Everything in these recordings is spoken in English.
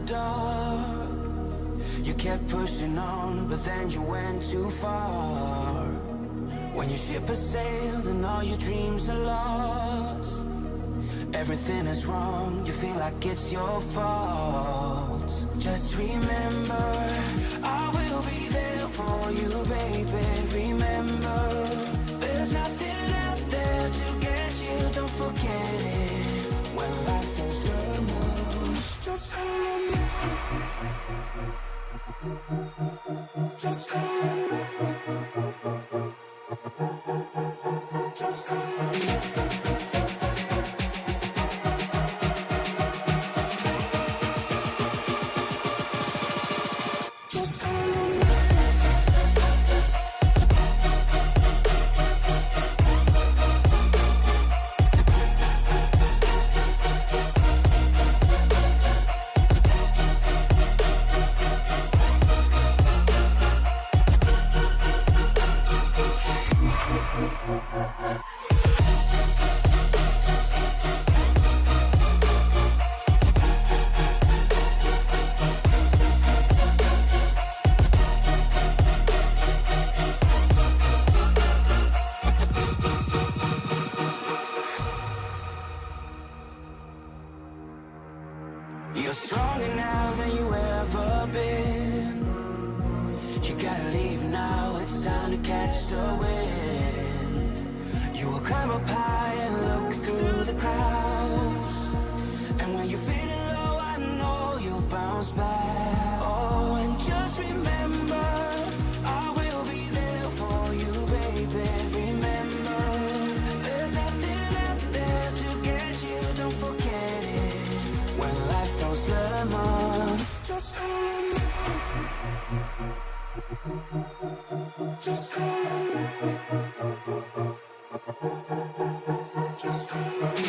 dark. You kept pushing on, but then you went too far. When your ship has sailed and all your dreams are lost, everything is wrong, you feel like it's your fault. Just remember, I will be there for you, baby. Remember, there's nothing out there to get you, don't forget it. When life is lemons, just hold me. Just hold me. Just hold me. You're stronger now than you ever been. You gotta leave now, it's time to catch the wind. You will climb up high and look through the clouds. And when you're feeling low, I know you'll bounce back. Oh, and just remember, I will be there for you, baby. Remember, there's nothing out there to get you, don't forget it. When life throws lemons, just hold me. Just hold me. Just hold me. Just hold me.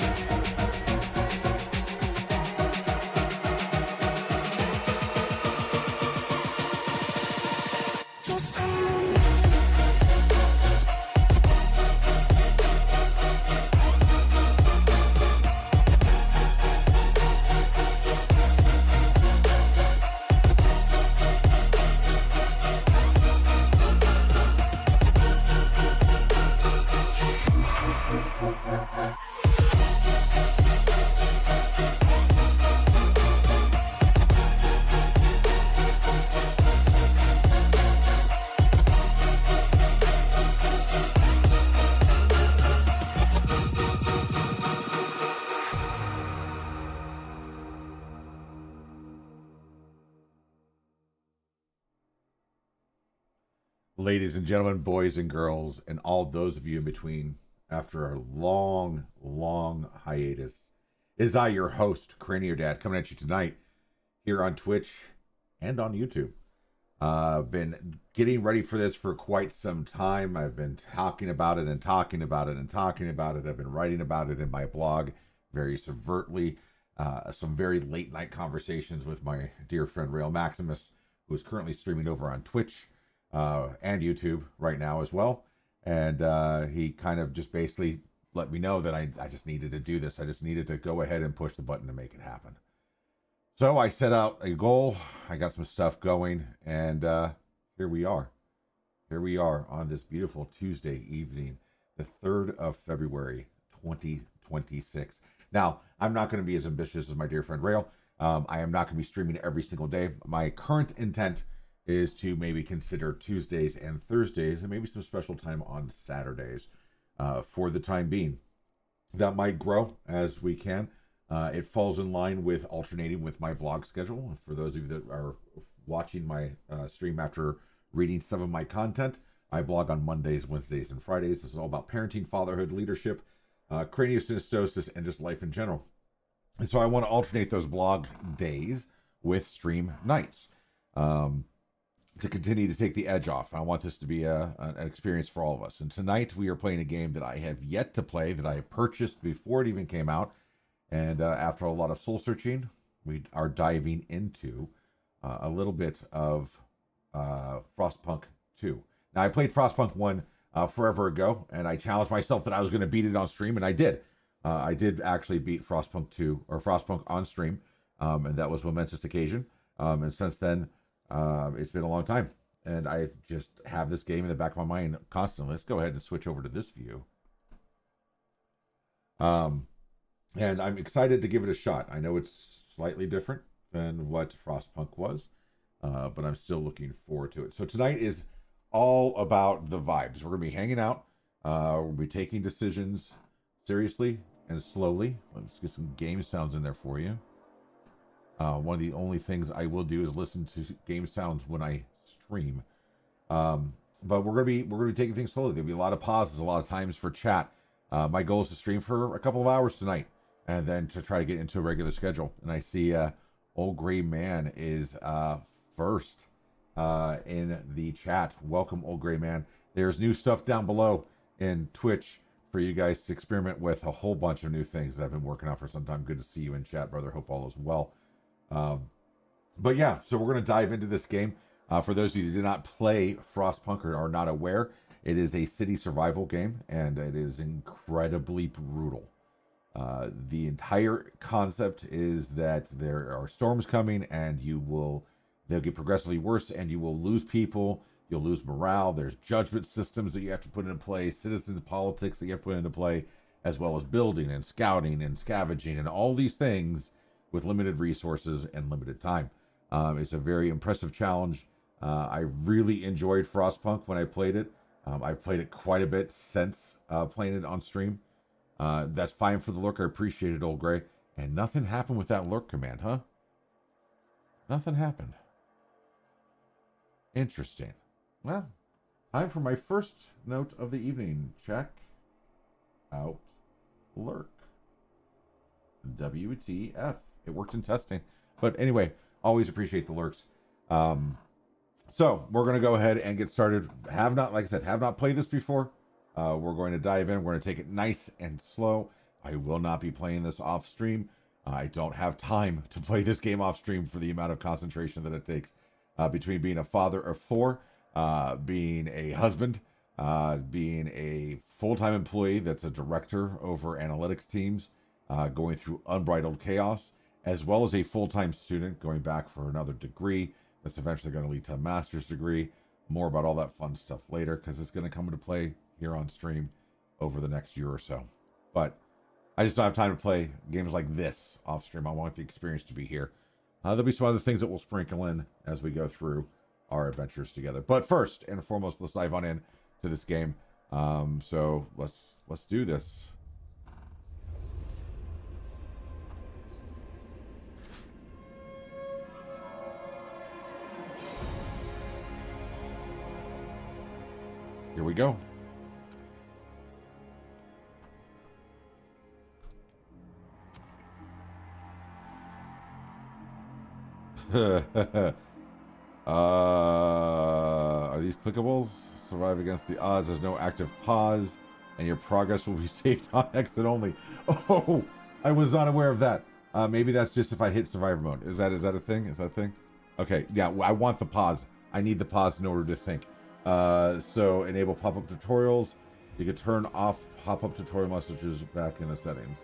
Ladies and gentlemen, boys and girls, and all those of you in between, after a long, long hiatus, is I, your host, Cranio Dad, coming at you tonight here on Twitch and on YouTube. Been getting ready for this for quite some time. I've been talking about it and talking about it and talking about it. I've been writing about it in my blog very subvertly. Some very late night conversations with my dear friend Rail Maximus, who is currently streaming over on Twitch and YouTube right now as well. And he kind of just basically let me know that I just needed to do this. I just needed to go ahead and push the button to make it happen. So I set out a goal. I got some stuff going, and here we are. Here we are on this beautiful Tuesday evening, the 3rd of February, 2026. Now, I'm not going to be as ambitious as my dear friend Rail. I am not going to be streaming every single day. My current intent is to maybe consider Tuesdays and Thursdays and maybe some special time on Saturdays for the time being. That might grow as we can. It falls in line with alternating with my vlog schedule. For those of you that are watching my stream after reading some of my content, I blog on Mondays, Wednesdays, and Fridays. This is all about parenting, fatherhood, leadership, craniosynostosis, and just life in general. And so I want to alternate those blog days with stream nights. To continue to take the edge off. I want this to be an experience for all of us. And tonight we are playing a game that I have yet to play, that I purchased before it even came out. And after a lot of soul searching, we are diving into a little bit of Frostpunk 2. Now, I played Frostpunk 1 forever ago, and I challenged myself that I was going to beat it on stream, and I did. I did actually beat Frostpunk 2, or Frostpunk on stream. and that was a momentous occasion. And since then, it's been a long time, and I just have this game in the back of my mind constantly. Let's go ahead and switch over to this view. And I'm excited to give it a shot. I know it's slightly different than what Frostpunk was, but I'm still looking forward to it. So tonight is all about the vibes. We're going to be hanging out. We'll be taking decisions seriously and slowly. Let's get some game sounds in there for you. One of the only things I will do is listen to game sounds when I stream. But we're gonna be taking things slowly. There'll be a lot of pauses, a lot of times for chat. My goal is to stream for a couple of hours tonight, and then to try to get into a regular schedule. And I see Old Gray Man is first in the chat. Welcome, Old Gray Man. There's new stuff down below in Twitch for you guys to experiment with. A whole bunch of new things that I've been working on for some time. Good to see you in chat, brother. Hope all is well. But yeah, so we're going to dive into this game. For those of you who did not play Frostpunk or are not aware, it is a city survival game, and it is incredibly brutal. The entire concept is that there are storms coming, and they'll get progressively worse, and you will lose people. You'll lose morale. There's judgment systems that you have to put into play, citizen politics that you have to put into play, as well as building and scouting and scavenging and all these things with limited resources and limited time. It's a very impressive challenge. I really enjoyed Frostpunk when I played it. I've played it quite a bit since playing it on stream. That's fine for the lurk. I appreciate it, Old Gray. And nothing happened with that lurk command, huh? Nothing happened. Interesting. Well, time for my first note of the evening. Check out lurk. WTF. It worked in testing. But anyway, always appreciate the lurks. So we're going to go ahead and get started. Like I said, have not played this before. We're going to dive in. We're going to take it nice and slow. I will not be playing this off stream. I don't have time to play this game off stream for the amount of concentration that it takes between being a father of four, being a husband, being a full-time employee that's a director over analytics teams, going through unbridled chaos, as well as a full-time student going back for another degree that's eventually going to lead to a master's degree. More about all that fun stuff later, because it's going to come into play here on stream over the next year or so. But I just don't have time to play games like this off stream. I want the experience to be here. There'll be some other things that we'll sprinkle in as we go through our adventures together. But first and foremost, let's dive on in to this game. So let's do this. Here we go. Are these clickables? Survive against the odds. There's no active pause, and your progress will be saved on exit only. Oh, I was not aware of that. Maybe that's just if I hit survivor mode. Is that a thing? Is that a thing? Okay, yeah, I want the pause. I need the pause in order to think. So enable pop-up tutorials. You can turn off pop-up tutorial messages back in the settings.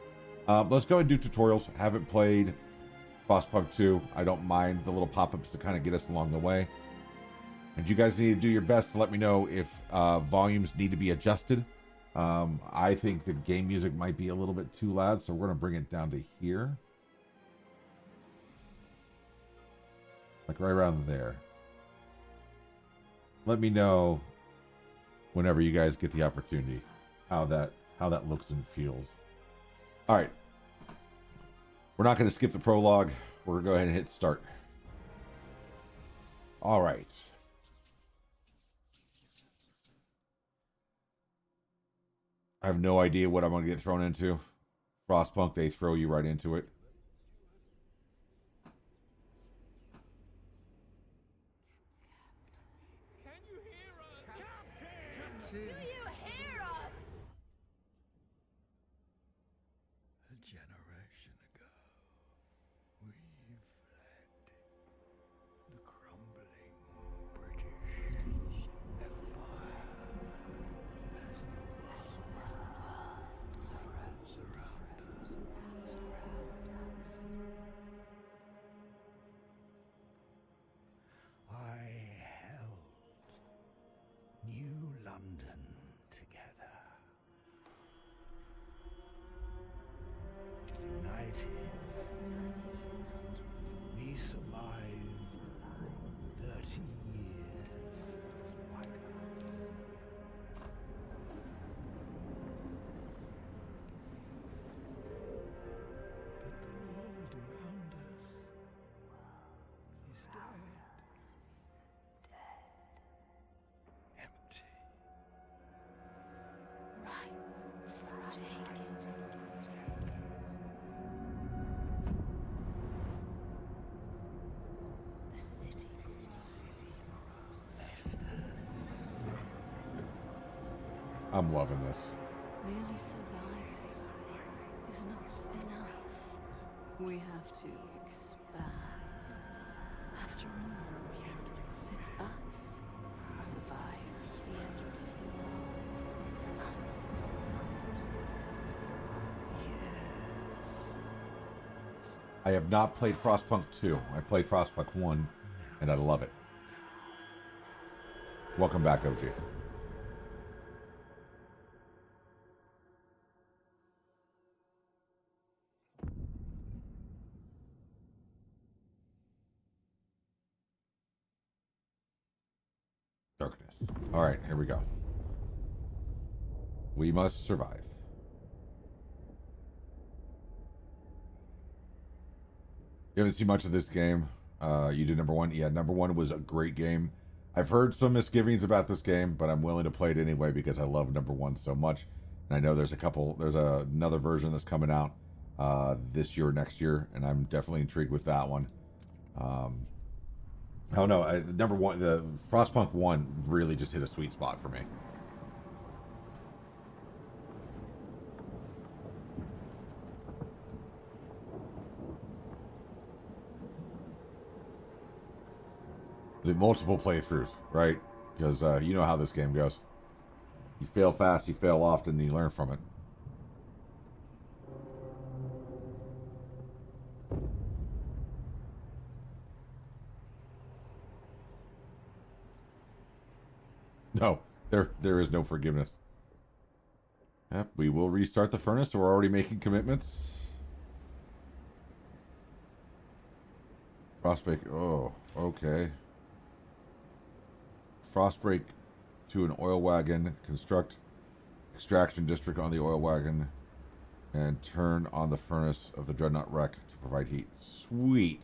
Let's go and do tutorials. Haven't played Frostpunk 2. I don't mind the little pop-ups to kind of get us along the way. And you guys need to do your best to let me know if volumes need to be adjusted. I think the game music might be a little bit too loud, so we're going to bring it down to here. Like right around there. Let me know whenever you guys get the opportunity how that looks and feels. All right. We're not going to skip the prologue. We're going to go ahead and hit start. All right. I have no idea what I'm going to get thrown into. Frostpunk, they throw you right into it. Do you hear us? A generation ago, we fled the crumbling British Empire as the world froze around us. united. We survived 30 years of whiteouts. But the world around us is dead. Empty. The city grows. Vestas. I'm loving this. Merely surviving is not enough. We have to expand. After all, it's us who survived the end of the world. It's us who survived. I have not played Frostpunk 2. I played Frostpunk 1, and I love it. Welcome back, OG. Darkness. All right, here we go. We must survive. You haven't seen much of this game. You did number one. Yeah, number one was a great game. I've heard some misgivings about this game, but I'm willing to play it anyway because I love number one so much. And I know there's another version that's coming out this year or next year, and I'm definitely intrigued with that one. I don't know. Number one, the Frostpunk 1 really just hit a sweet spot for me. The multiple playthroughs, right? Because you know how this game goes. You fail fast, you fail often, and you learn from it. No, there is no forgiveness. Yep, we will restart the furnace, so we're already making commitments. Frostbreak, oh, okay. Frostbreak to an oil wagon, construct extraction district on the oil wagon, and turn on the furnace of the dreadnought wreck to provide heat. Sweet.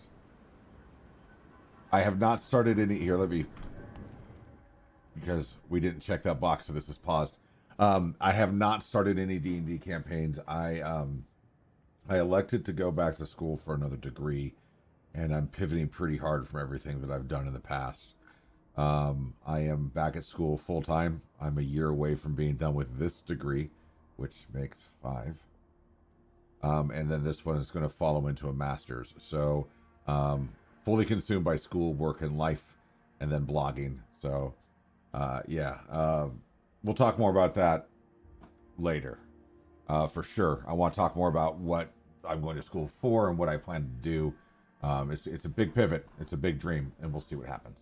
I have not started any, here, let me, because we didn't check that box, so this is paused. I have not started any D&D campaigns. I elected to go back to school for another degree, and I'm pivoting pretty hard from everything that I've done in the past. I am back at school full time. I'm a year away from being done with this degree, which makes 5. And then this one is going to follow into a master's. So, fully consumed by school, work, and life, and then blogging. So, yeah, we'll talk more about that later, for sure. I want to talk more about what I'm going to school for and what I plan to do. It's a big pivot. It's a big dream, and we'll see what happens.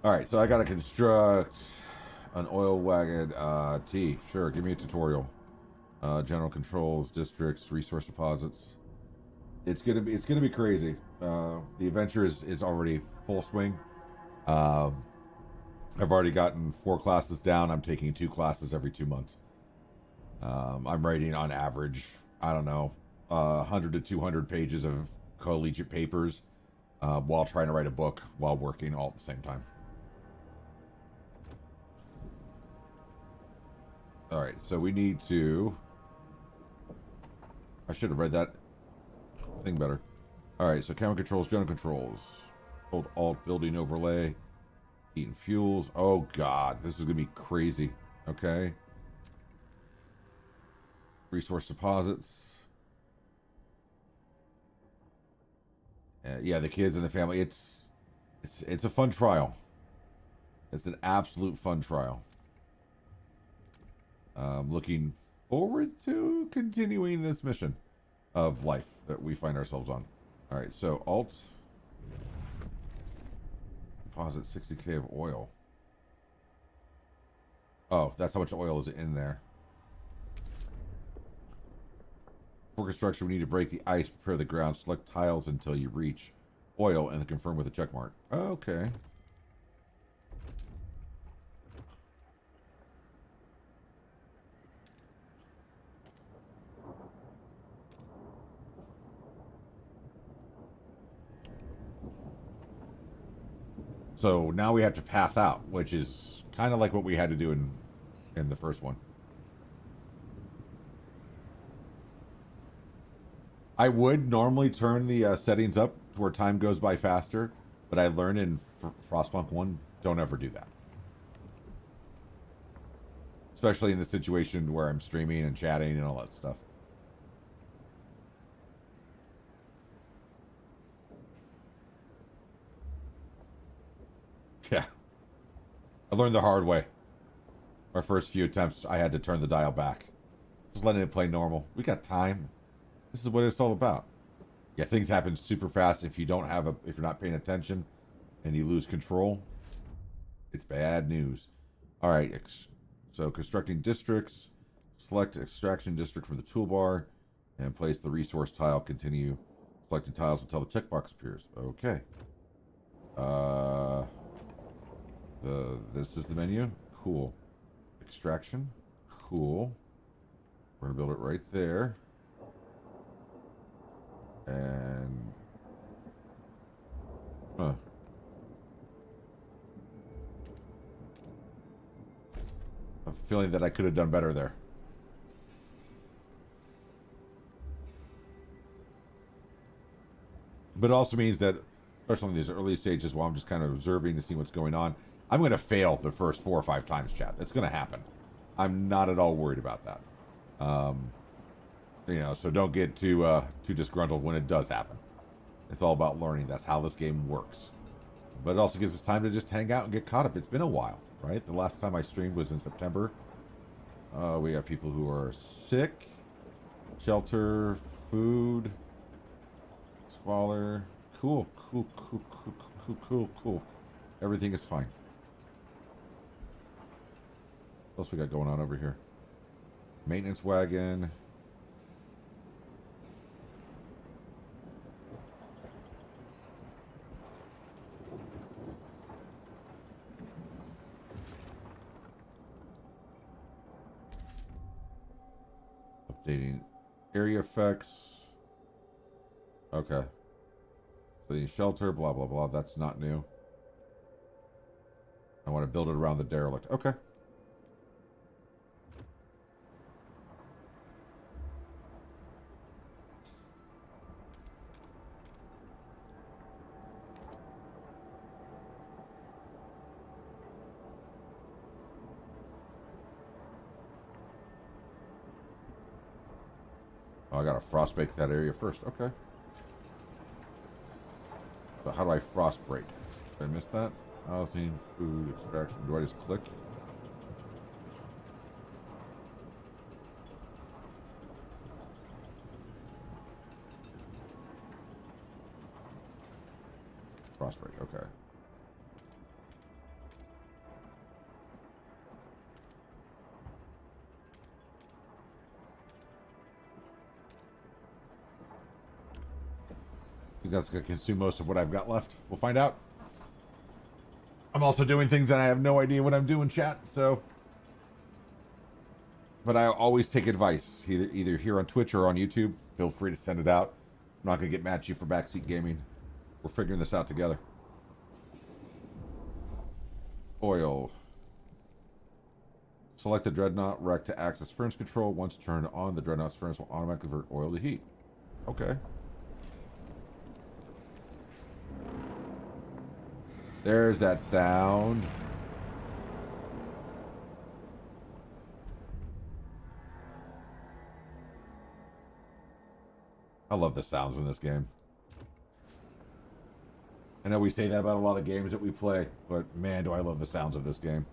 All right, so I got to construct an oil wagon. T, sure, give me a tutorial. General controls, districts, resource deposits. It's gonna be crazy. The adventure is already full swing. I've already gotten 4 classes down. I'm taking 2 classes every 2 months. I'm writing on average, I don't know, 100 to 200 pages of collegiate papers while trying to write a book while working all at the same time. All right, so we need to... I should have read that thing better. All right, so camera controls, general controls. Hold Alt, building overlay. Heat and fuels. Oh, God, this is going to be crazy. Okay. Resource deposits. Yeah, the kids and the family. It's a fun trial. It's an absolute fun trial. Looking forward to continuing this mission of life that we find ourselves on. All right, so Alt. Deposit 60K of oil. Oh, that's how much oil is in there. For construction, we need to break the ice, prepare the ground, select tiles until you reach oil, and then confirm with a check mark. Okay. So now we have to path out, which is kind of like what we had to do in the first one. I would normally turn the settings up to where time goes by faster, but I learned in Frostpunk 1, don't ever do that. Especially in the situation where I'm streaming and chatting and all that stuff. Yeah. I learned the hard way. My first few attempts, I had to turn the dial back. Just letting it play normal. We got time. This is what it's all about. Yeah, things happen super fast if you don't have if you're not paying attention and you lose control. It's bad news. All right, so constructing districts. Select extraction district from the toolbar and place the resource tile. Continue selecting tiles until the checkbox appears. Okay. This is the menu. Cool. Extraction. Cool. We're gonna build it right there. And I have a feeling that I could have done better there. But it also means that, especially in these early stages while I'm just kind of observing to see what's going on, I'm going to fail the first 4 or 5 times, chat. That's going to happen. I'm not at all worried about that. You know, so don't get too disgruntled when it does happen. It's all about learning. That's how this game works. But it also gives us time to just hang out and get caught up. It's been a while, right? The last time I streamed was in September. We have people who are sick, shelter, food, squalor. Cool. Everything is fine. What else we got going on over here? Maintenance wagon. Updating area effects. Okay. So the shelter, blah, blah, blah. That's not new. I want to build it around the derelict. Okay. Oh, I gotta frost bake that area first. Okay. So how do I frost break? Did I miss that? Housing, food, extraction. Do I just click? Frost break. Okay. I think that's going to consume most of what I've got left. We'll find out. I'm also doing things that I have no idea what I'm doing, chat, so. But I always take advice, either here on Twitch or on YouTube. Feel free to send it out. I'm not going to get mad at you for backseat gaming. We're figuring this out together. Oil. Select the Dreadnought rack to access furnace control. Once turned on, the Dreadnought's furnace will automatically convert oil to heat. Okay. There's that sound. I love the sounds in this game. I know we say that about a lot of games that we play, but man, do I love the sounds of this game.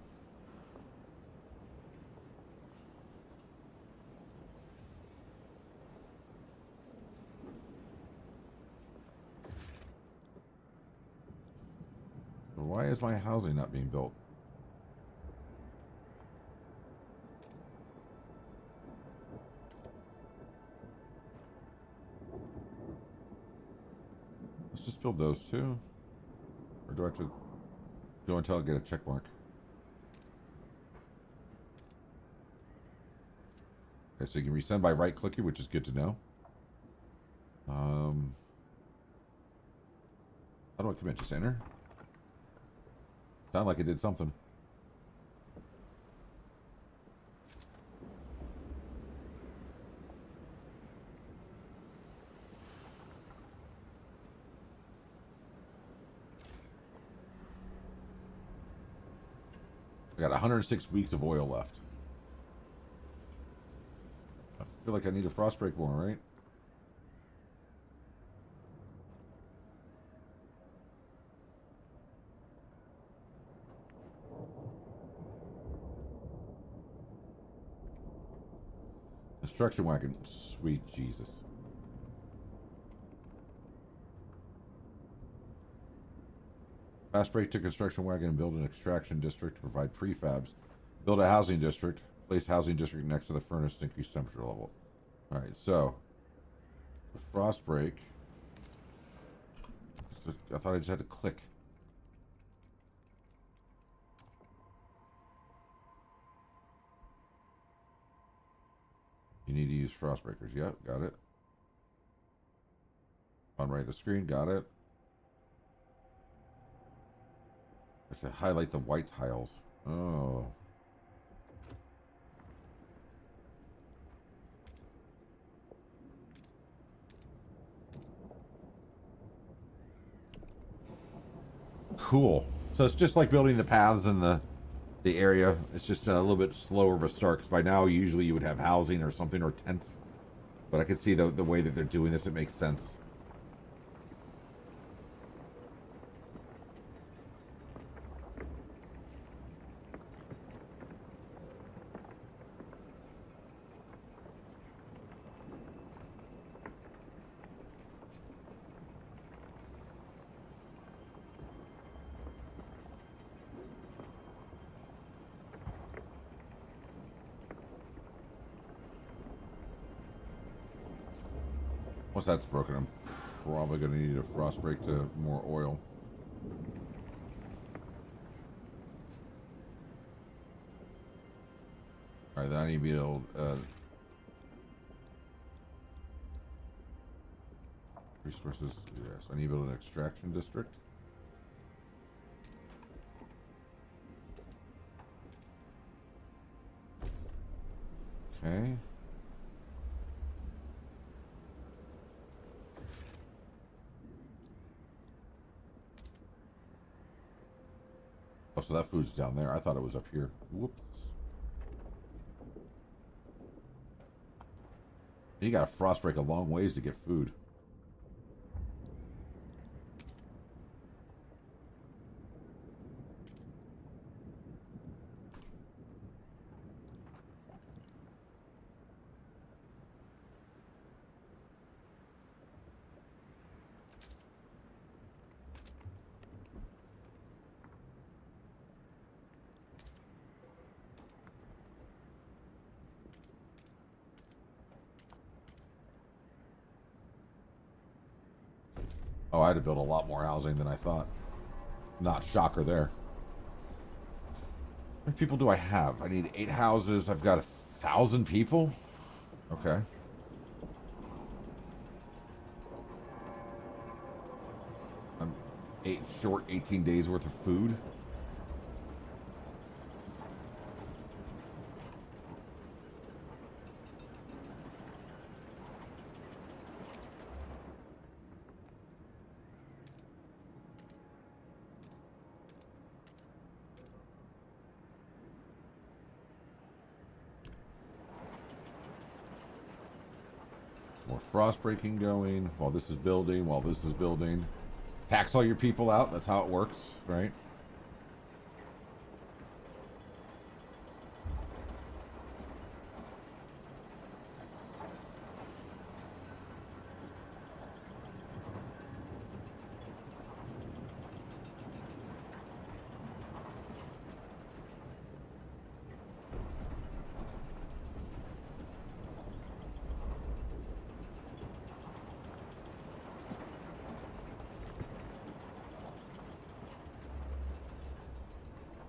Why is my housing not being built? build those two? Or do I have to go until I get a check mark? Okay, so you can resend by right clicking, which is good to know. How do I commit? Just enter? Sound like it did something. I got 106 weeks of oil left. I feel like I need a frost break more, right? Construction wagon. Sweet Jesus. Fast break to construction wagon and build an extraction district to provide prefabs. Build a housing district. Place housing district next to the furnace to increase temperature level. Alright, so the frost break. So I thought I just had to click. You need to use frost breakers. Yep, got it. On right of the screen, got it. I should highlight the white tiles. Oh. Cool. So it's just like building the paths in the area. It's just a little bit slower of a start, because by now usually you would have housing or something, or tents. But I can see the way that they're doing this, it makes sense. Once that's broken, I'm probably going to need a frost break to more oil. Alright, then I need to be able resources, yes. I need to build an extraction district. Okay. Oh, so that food's down there. I thought it was up here. Whoops. You gotta frost break a long ways to get food. Oh, I had to build a lot more housing than I thought. Not shocker there. How many people do I have? I need 8 houses. I've got 1,000 people? Okay. I'm 18 days worth of food. More frost breaking going while this is building, while this is building. Tax all your people out. That's how it works, right?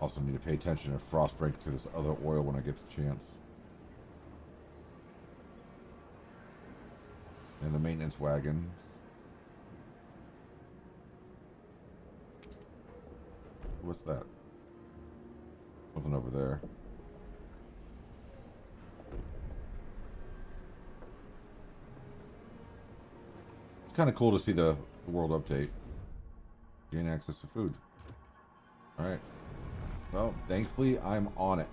Also need to pay attention to Frostpunk to this other oil when I get the chance. And the maintenance wagon. What's that? Nothing over there. It's kind of cool to see the world update. Gain access to food. Alright. Well, thankfully, I'm on it.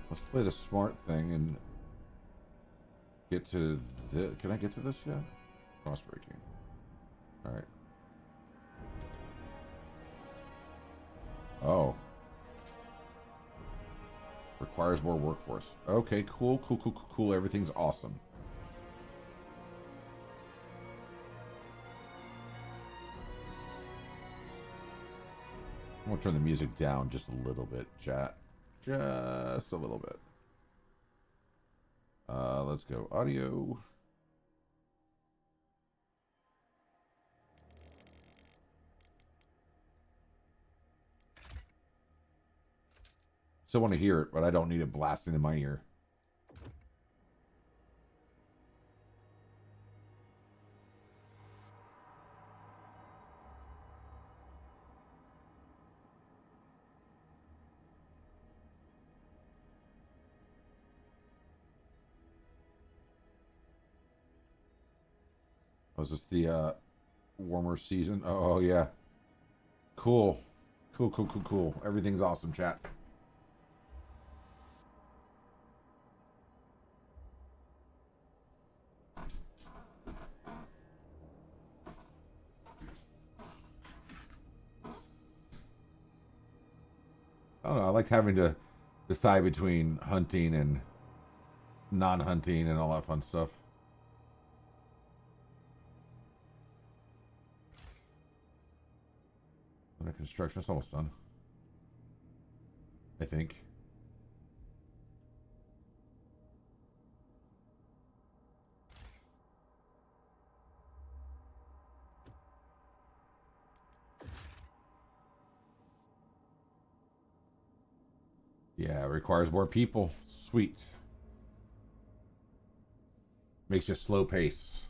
Let's play the smart thing and get to this. Can I get to this yet? Cross-breaking. Alright. Oh. Requires more workforce. Okay, cool. Everything's awesome. I'm gonna turn the music down just a little bit, chat. Just a little bit. Let's go audio. Still want to hear it, but I don't need it blasting in my ear. Was this the warmer season? Oh yeah. Cool. Cool. Everything's awesome, chat. I don't know. I liked having to decide between hunting and non-hunting and all that fun stuff. Under construction. It's almost done. I think. Yeah, it requires more people. Sweet. Makes you slow pace.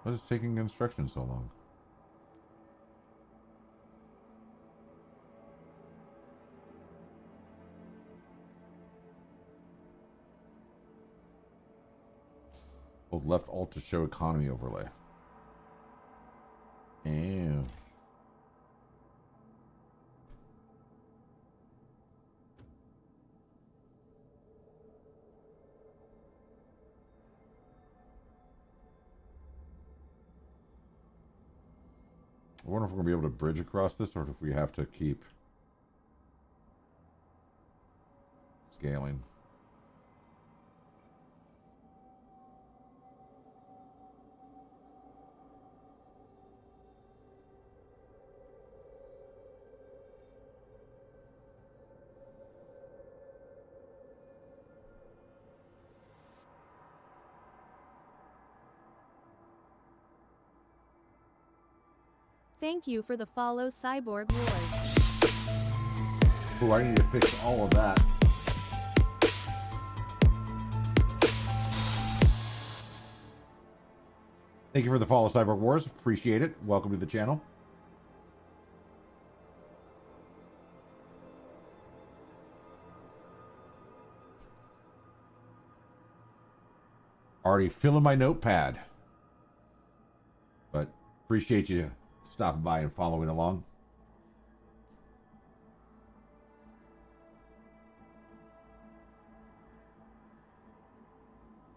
What is taking construction so long? Hold left alt to show economy overlay. Ew. I wonder if we're going to be able to bridge across this or if we have to keep scaling. Thank you for the follow, Cyborg Wars. Oh, I need to fix all of that. Thank you for the follow, Cyborg Wars. Appreciate it. Welcome to the channel. Already filling my notepad. But appreciate you stopping by and following along.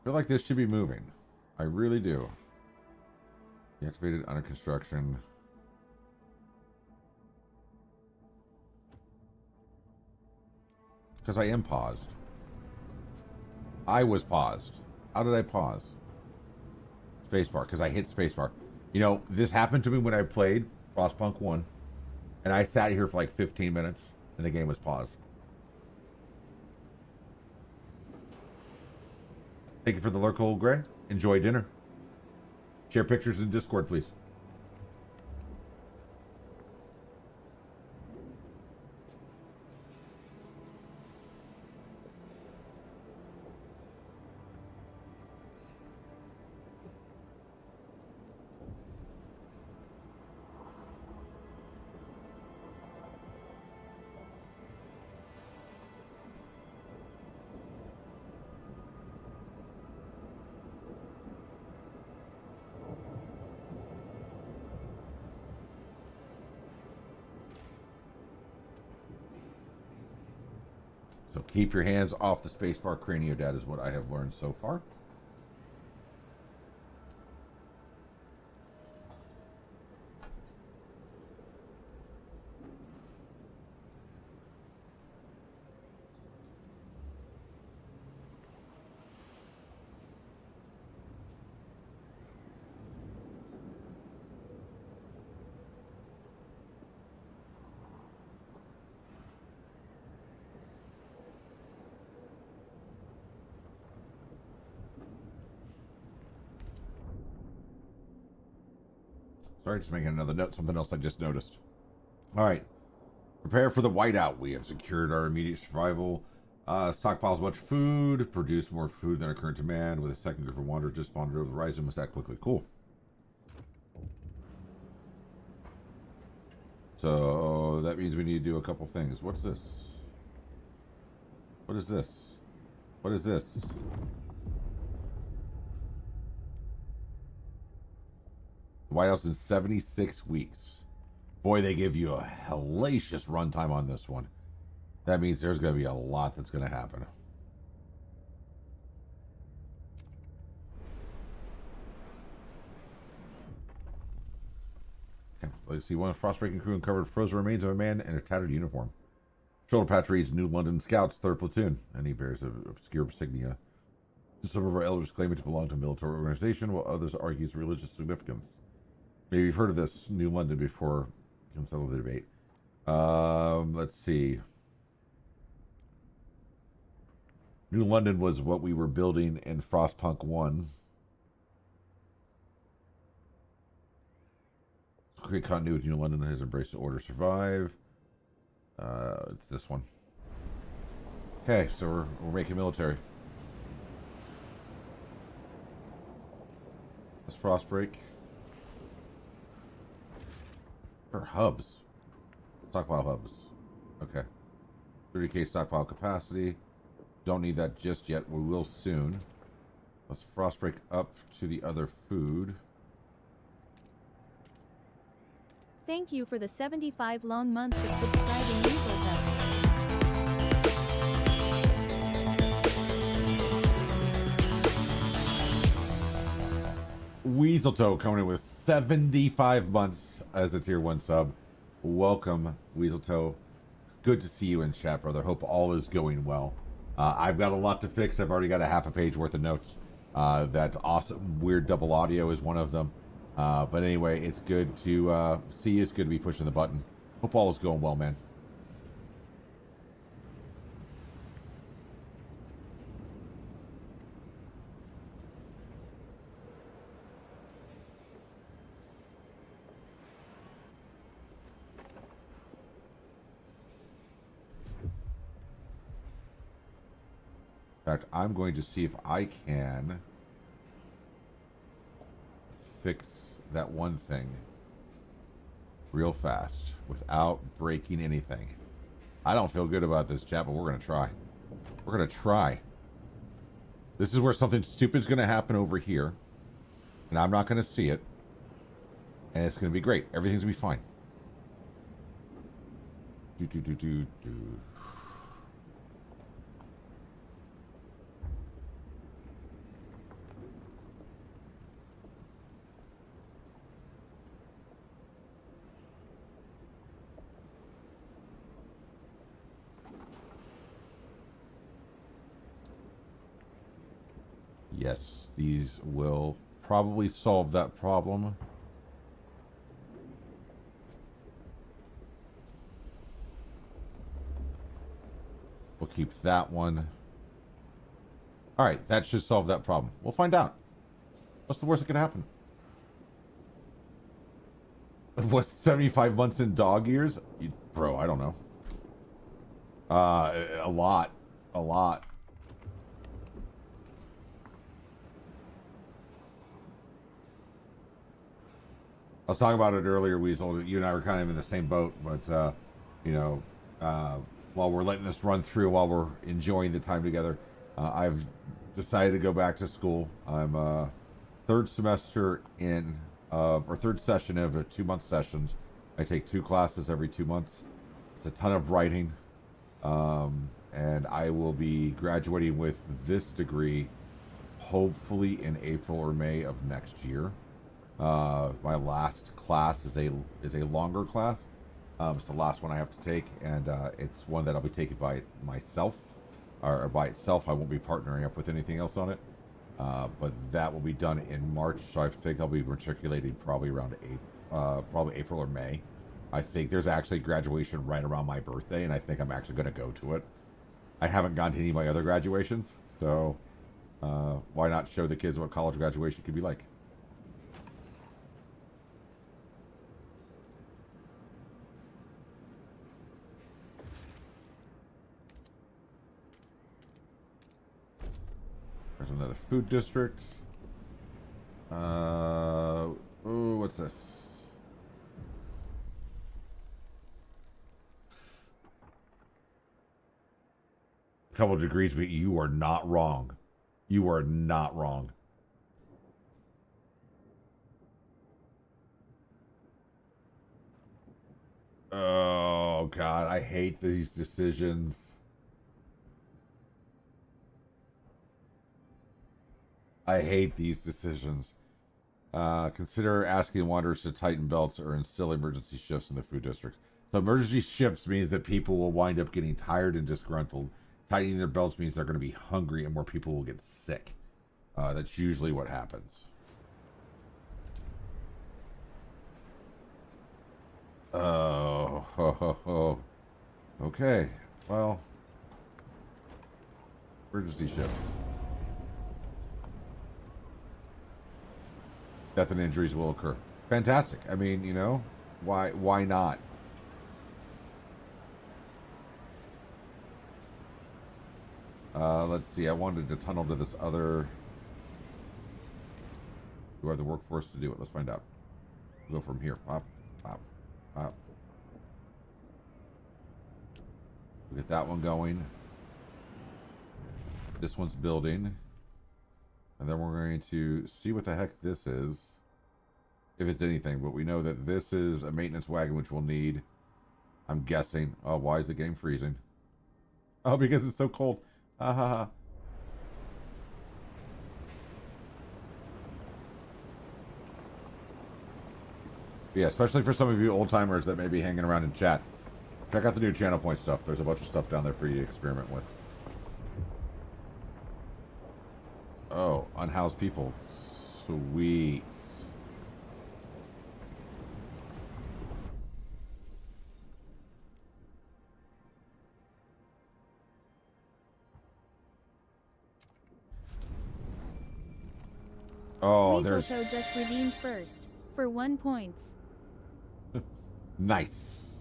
I feel like this should be moving. I really do. Deactivated under construction. Because I am paused. I was paused. How did I pause? Spacebar, because I hit spacebar. You know, this happened to me when I played Frostpunk 1. And I sat here for like 15 minutes, and the game was paused. Thank you for the lurk, Old Gray. Enjoy dinner. Share pictures in Discord, please. So keep your hands off the spacebar, Cranio Dad, is what I have learned so far. Sorry, just making another note. Something else I just noticed. All right. Prepare for the whiteout. We have secured our immediate survival. Stockpiles a bunch of food. Produce more food than our current demand. With a second group of wanderers just spawned over the horizon. Must act quickly. Cool. So that means we need to do a couple things. What's this? What is this? What is this? The Whitehouse in 76 weeks. Boy, they give you a hellacious runtime on this one. That means there's going to be a lot that's going to happen. Okay, let's see. One frostbreaking crew uncovered frozen remains of a man in a tattered uniform. Shoulder patch reads New London Scouts, 3rd Platoon, and he bears an obscure insignia. Some of our elders claim it to belong to a military organization, while others argue its religious significance. Maybe you've heard of this New London before. You can settle the debate. Let's see. New London was what we were building in Frostpunk 1. Create continuity. New London has embraced the order survive. It's this one. Okay, so we're making military. Let's Frostbreak. For hubs. Stockpile hubs. Okay. 30k stockpile capacity. Don't need that just yet. We will soon. Let's Frostbreak up to the other food. Thank you for the 75 long months of subscribing Weaseltoe. Weaseltoe coming in with 75 months as a tier 1 sub. Welcome, Weaseltoe. Good to see you in chat, brother. Hope all is going well. I've got a lot to fix. I've already got a half a page worth of notes. That awesome weird double audio is one of them. But anyway, it's good to see you. It's good to be pushing the button. Hope all is going well, man. In fact, I'm going to see if I can fix that one thing real fast without breaking anything. I don't feel good about this, chat, but we're going to try. We're going to try. This is where something stupid's going to happen over here, and I'm not going to see it, and it's going to be great. Everything's going to be fine. Do. Yes, these will probably solve that problem. We'll keep that one. All right, that should solve that problem. We'll find out. What's the worst that can happen? What's 75 months in dog years? Bro, I don't know. A lot. A lot. I was talking about it earlier, Weasel. You and I were kind of in the same boat, but, you know, while we're letting this run through, while we're enjoying the time together, I've decided to go back to school. I'm third semester in, or third session of 2-month sessions. I take 2 classes every 2 months. It's a ton of writing, and I will be graduating with this degree hopefully in April or May of next year. My last class is a longer class. It's the last one I have to take, and it's one that I'll be taking by myself, or by itself. I won't be partnering up with anything else on it. But that will be done in March, so I think I'll be matriculating probably around probably April or May. I think there's actually graduation right around my birthday, and I think I'm actually going to go to it. I haven't gone to any of my other graduations, so why not show the kids what college graduation could be like? There's another food district. Oh, what's this? A couple of degrees, but you are not wrong. You are not wrong. Oh, God, I hate these decisions. I hate these decisions. Consider asking wanderers to tighten belts or instill emergency shifts in the food district. So emergency shifts means that people will wind up getting tired and disgruntled. Tightening their belts means they're going to be hungry and more people will get sick. That's usually what happens. Oh, okay. Well, emergency shifts. Death and injuries will occur. Fantastic. I mean, you know, why not? Let's see. I wanted to tunnel to this other. Do I have the workforce to do it? Let's find out. We'll go from here. Pop, pop, pop. We'll get that one going. This one's building. And then we're going to see what the heck this is. If it's anything. But we know that this is a maintenance wagon, which we'll need. I'm guessing. Oh, why is the game freezing? Oh, because it's so cold. Ha ha ha. Yeah, especially for some of you old timers that may be hanging around in chat. Check out the new channel point stuff. There's a bunch of stuff down there for you to experiment with. Oh, unhoused people. Sweet. Oh, Weasel there's... Show just redeemed first for 1 point. Nice.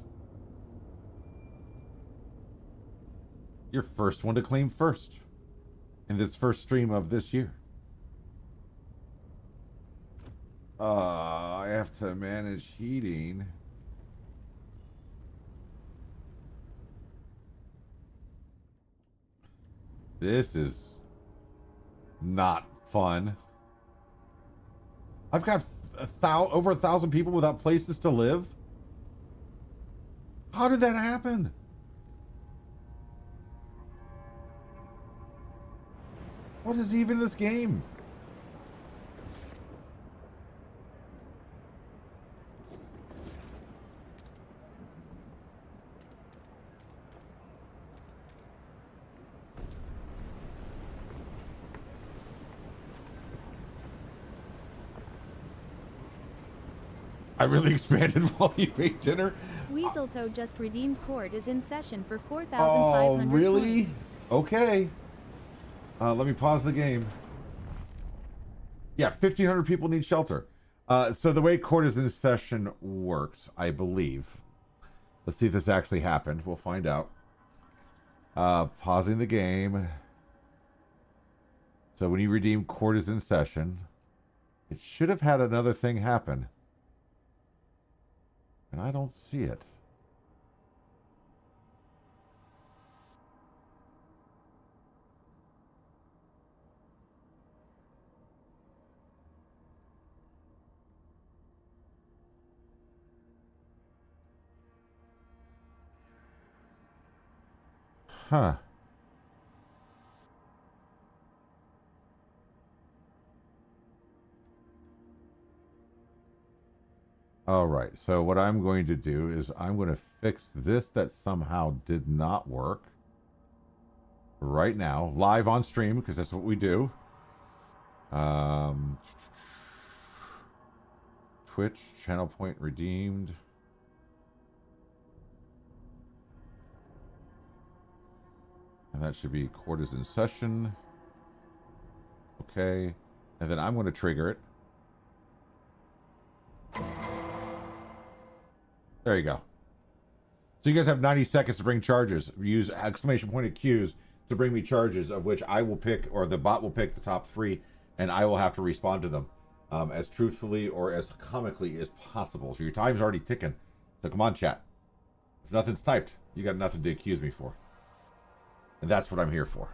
Your first one to claim first in this first stream of this year. I have to manage heating. This is not fun. I've got over 1,000 people without places to live. How did that happen? What is even this game? I really expanded while you ate dinner. Weaseltoe just redeemed court is in session for 4,500 Oh, really? points. Okay. Let me pause the game. Yeah, 1,500 people need shelter. So the way court is in session works, I believe. Let's see if this actually happened. We'll find out. Pausing the game. So when you redeem court is in session, it should have had another thing happen. And I don't see it. Huh. All right, so what I'm going to do is I'm going to fix this that somehow did not work right now, live on stream, because that's what we do. Twitch, channel point redeemed. And that should be court is in session. Okay, and then I'm going to trigger it. There you go. So you guys have 90 seconds to bring charges. Use exclamation point accused to bring me charges, of which I will pick, or the bot will pick the top 3, and I will have to respond to them as truthfully or as comically as possible. So your time's already ticking. So come on, chat. If nothing's typed, you got nothing to accuse me for. And that's what I'm here for.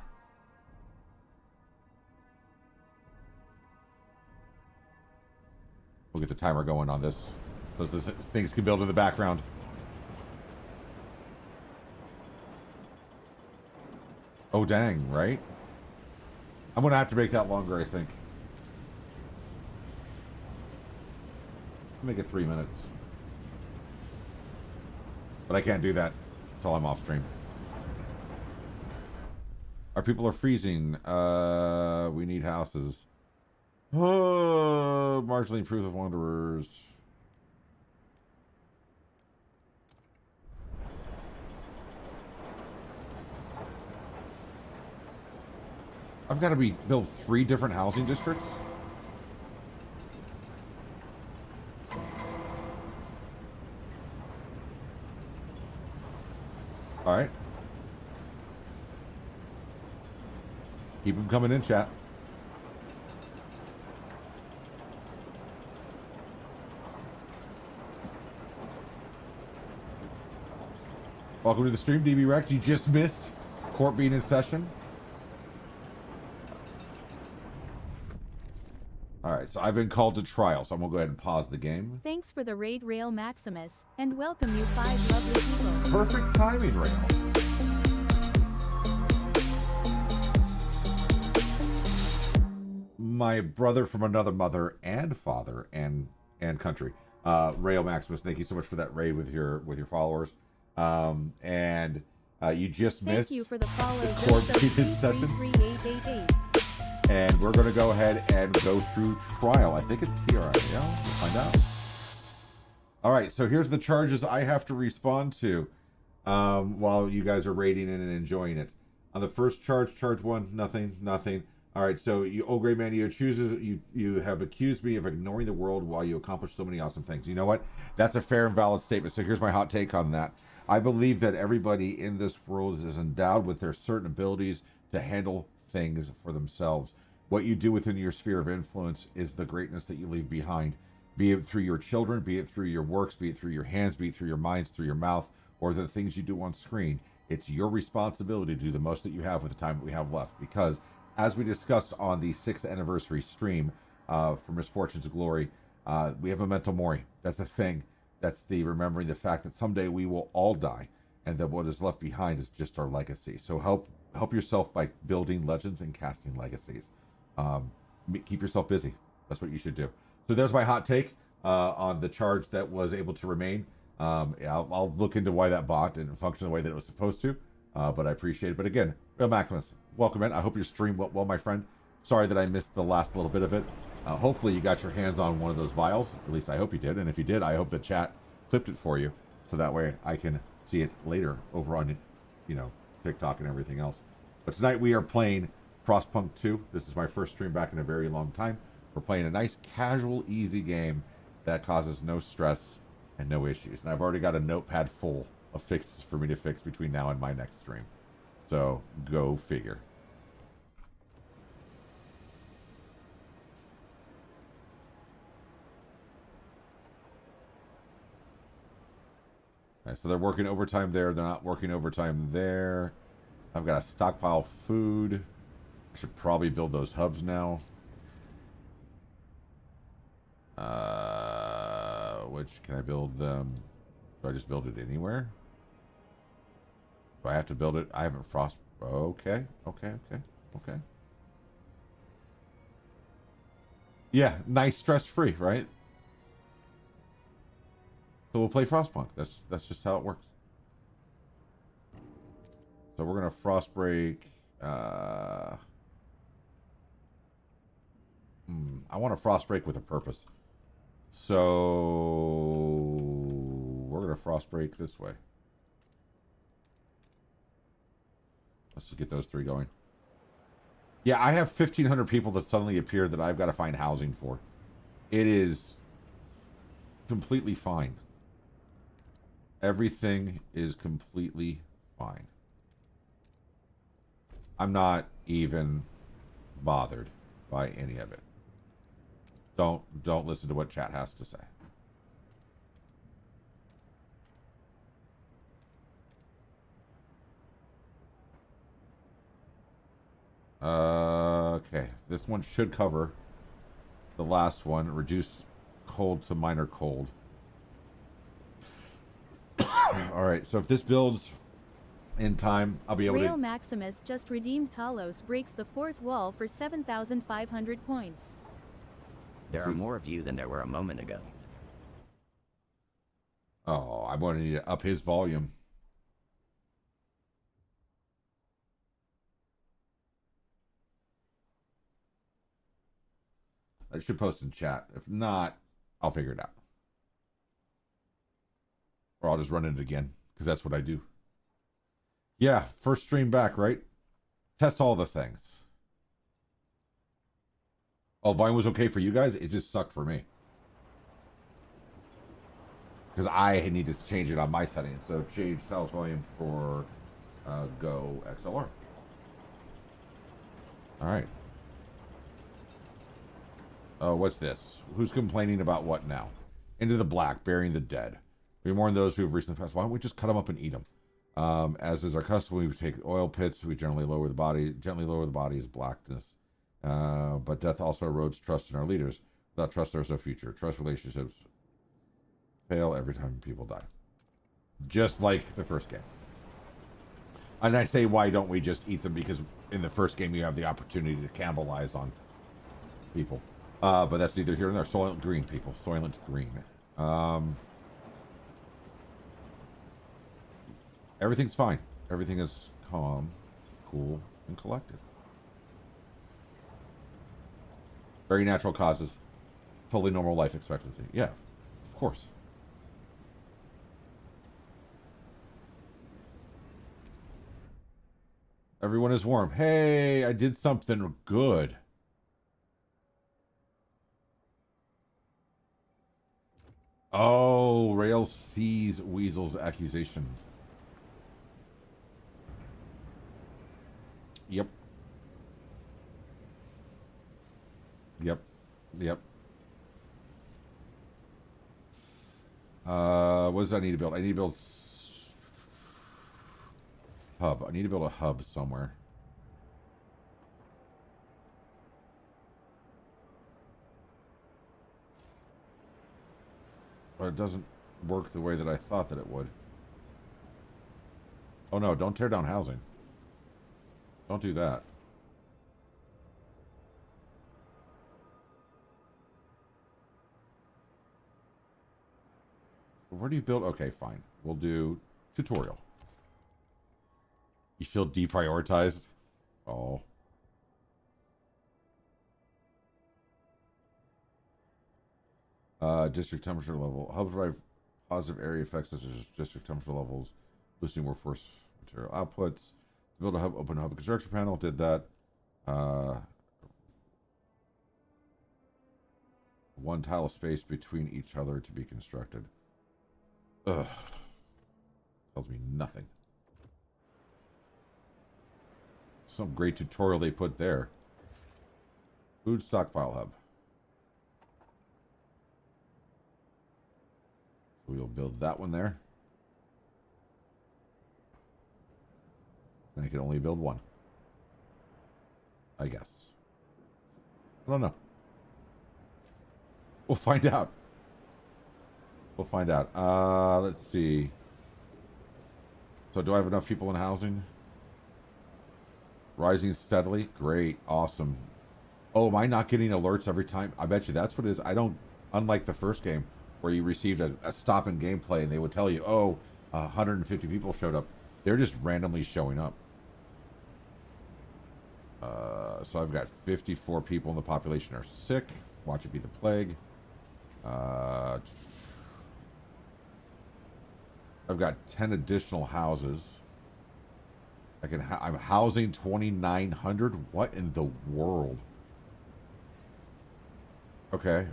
We'll get the timer going on this. Those things can build in the background. Oh, dang, right? I'm going to have to make that longer, I think. I'll make it 3 minutes. But I can't do that until I'm off stream. Our people are freezing. We need houses. Oh, marginally improved with wanderers. I've got to build 3 different housing districts. All right. Keep them coming in, chat. Welcome to the stream, DB Rec. You just missed court being in session. All right, so I've been called to trial, so I'm going to go ahead and pause the game. Thanks for the raid, Rail Maximus, and welcome you 5 lovely people. Perfect timing, Rail. My brother from another mother and father and country, Rail Maximus. Thank you so much for that raid with your followers. You just missed. Thank you for the follows. Court being in session. And we're going to go ahead and go through trial. I think it's TRI. Yeah, we'll find out. All right, so here's the charges I have to respond to while you guys are rating it and enjoying it. On the first charge, charge 1, nothing. All right, so you, oh great man, you have accused me of ignoring the world while you accomplish so many awesome things. You know what? That's a fair and valid statement. So here's my hot take on that. I believe that everybody in this world is endowed with their certain abilities to handle things for themselves. What you do within your sphere of influence is the greatness that you leave behind, be it through your children, be it through your works, be it through your hands, be it through your minds, through your mouth, or the things you do on screen. It's your responsibility to do the most that you have with the time that we have left, because as we discussed on the 6th anniversary stream for Misfortune to Glory, we have memento mori. That's the thing. That's the remembering the fact that someday we will all die, and that what is left behind is just our legacy. So help yourself by building legends and casting legacies. Keep yourself busy. That's what you should do. So there's my hot take on the charge that was able to remain. I'll look into why that bot didn't function the way that it was supposed to, but I appreciate it. But again, Real Maximus, welcome in. I hope your stream went well, my friend. Sorry that I missed the last little bit of it. Hopefully you got your hands on one of those vials. At least I hope you did. And if you did, I hope the chat clipped it for you. So that way I can see it later over on, TikTok and everything else. But tonight we are playing Frostpunk 2. This is my first stream back in a very long time. We're playing a nice, casual, easy game that causes no stress and no issues. And I've already got a notepad full of fixes for me to fix between now and my next stream. So go figure. Right, so they're working overtime there. They're not working overtime there. I've got a stockpile of food. I should probably build those hubs now. Which can I build them? Do I just build it anywhere? Do I have to build it? I haven't frost. Okay. Yeah, nice, stress-free, right? So we'll play Frostpunk. That's just how it works. So we're gonna frost break. I want a frost break with a purpose. So we're gonna frost break this way. Let's just get those three going. Yeah, I have 1,500 people that suddenly appeared that I've got to find housing for. It is completely fine. Everything is completely fine. I'm not even bothered by any of it. Don't listen to what chat has to say. Okay, this one should cover the last one. Reduce cold to minor cold. All right, so if this builds in time, I'll be able Real to... Maximus just redeemed Talos breaks the fourth wall for 7,500 points. There are more of you than there were a moment ago. Oh, I'm going to need to up his volume. I should post in chat. If not, I'll figure it out. Or I'll just run it again, because that's what I do. Yeah, first stream back, right? Test all the things. Oh, volume was okay for you guys? It just sucked for me. Because I need to change it on my settings. So change styles volume for Go XLR. All right. What's this? Who's complaining about what now? Into the black, burying the dead. We mourn those who have recently passed. Why don't we just cut them up and eat them? As is our custom, we take oil pits. We generally lower the body. Gently lower the body is blackness. But death also erodes trust in our leaders. Without trust, there's no future. Trust relationships fail every time people die. Just like the first game. And I say, why don't we just eat them? Because in the first game, you have the opportunity to cannibalize on people. But that's neither here nor there. Soylent Green, people. Soylent Green. Everything's fine. Everything is calm, cool, and collected. Very natural causes. Totally normal life expectancy. Yeah, of course. Everyone is warm. Hey, I did something good. Oh, Rail sees Weasel's accusation. Yep. What does I need to build? I need to build hub. I need to build a hub somewhere. But it doesn't work the way that I thought that it would. Oh no, don't tear down housing. Don't do that. Where do you build? Okay, fine. We'll do tutorial. You feel deprioritized? Oh. District temperature level. Hub provide positive area effects such as district temperature levels, boosting workforce material outputs. To build a hub, open hub construction panel. Did that. One tile of space between each other to be constructed. Ugh. Tells me nothing. Some great tutorial they put there. Food stockpile hub. So we'll build that one there. And I can only build one. I guess. I don't know. We'll find out. We'll find out. Let's see. So do I have enough people in housing? Rising steadily. Great. Awesome. Oh, am I not getting alerts every time? I bet you that's what it is. I don't, unlike the first game where you received a stop in gameplay and they would tell you, oh, 150 people showed up. They're just randomly showing up. So I've got 54 people in the population are sick. Watch it be the plague. I've got 10 additional houses. I'm housing 2,900. What in the world? Okay.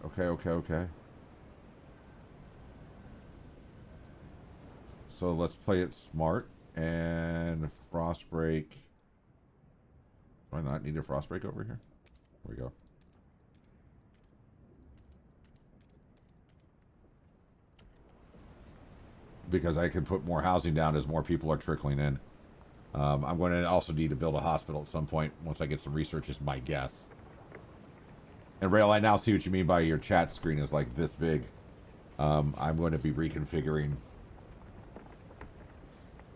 So let's play it smart and frost break. Do I not need a frost break over here? There we go. Because I can put more housing down as more people are trickling in. I'm going to also need to build a hospital at some point once I get some research, is my guess. And Rail, I now see what you mean by your chat screen is like this big. I'm going to be reconfiguring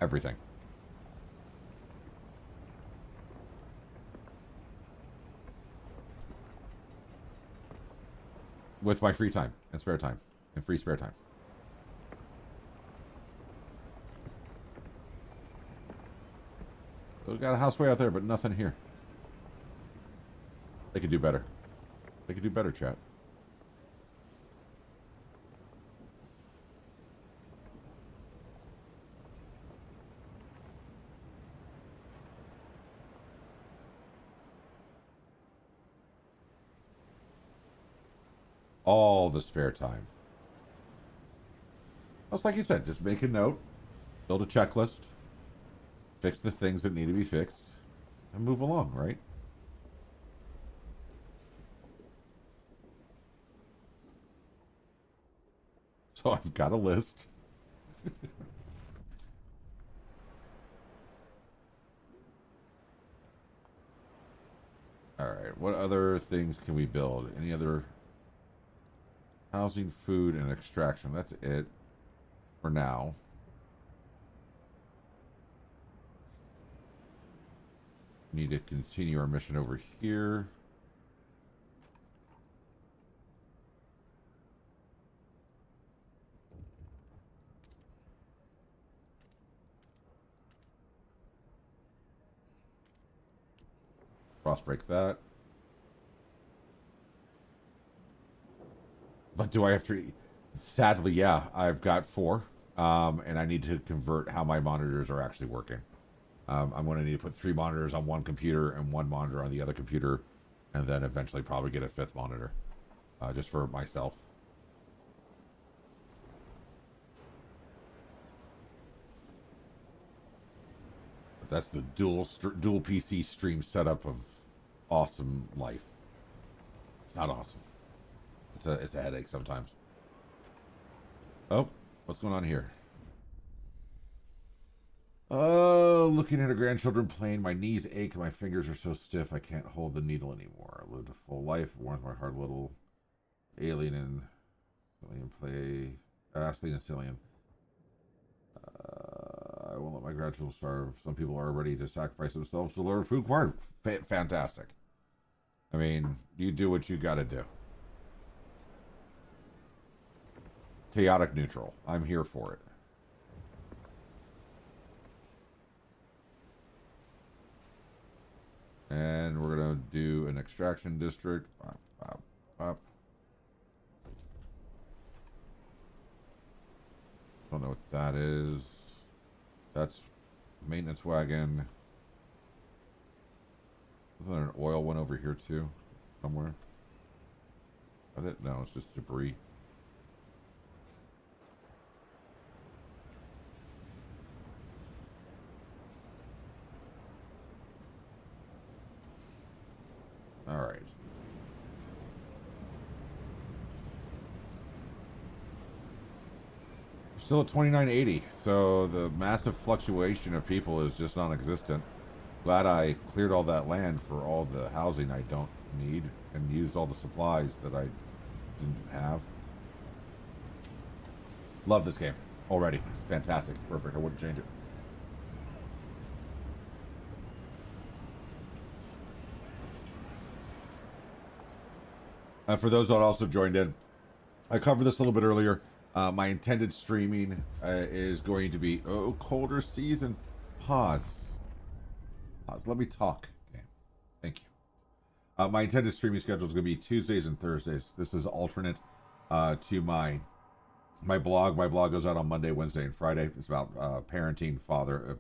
everything. With my free time and spare time and free spare time. So we got a house way out there, but nothing here. They could do better. They could do better, chat. All the spare time. That's like you said, just make a note, build a checklist, fix the things that need to be fixed, and move along, right? So I've got a list. All right, what other things can we build? Any other housing, food, and extraction? That's it for now. Need to continue our mission over here. Cross break that. But do I have to? Sadly, yeah, I've got 4. And I need to convert how my monitors are actually working. I'm going to need to put 3 monitors on one computer and 1 monitor on the other computer, and then eventually probably get a 5th monitor, just for myself. But that's the dual PC stream setup of awesome life. It's not awesome. It's a headache sometimes. Oh, what's going on here? Oh, looking at her grandchildren playing, my knees ache and my fingers are so stiff I can't hold the needle anymore. I lived a full life, warmed my heart little. Alien and Cillian play. Astley and Cillian. I won't let my grandchildren starve. Some people are ready to sacrifice themselves to learn food. Fantastic. I mean, you do what you gotta do. Chaotic neutral. I'm here for it. And we're going to do an extraction district. Pop, pop, pop. Don't know what that is. That's maintenance wagon. Isn't there an oil one over here too? Somewhere? I didn't know. It's just debris. All right. Still at 2980, so the massive fluctuation of people is just non-existent. Glad I cleared all that land for all the housing I don't need and used all the supplies that I didn't have. Love this game already. It's fantastic. It's perfect. I wouldn't change it. For those that also joined in, I covered this a little bit earlier. My intended streaming is going to be colder season. Pause. Let me talk. Okay. Thank you. My intended streaming schedule is going to be Tuesdays and Thursdays. This is alternate to my blog. My blog goes out on Monday, Wednesday, and Friday. It's about parenting, fatherhood,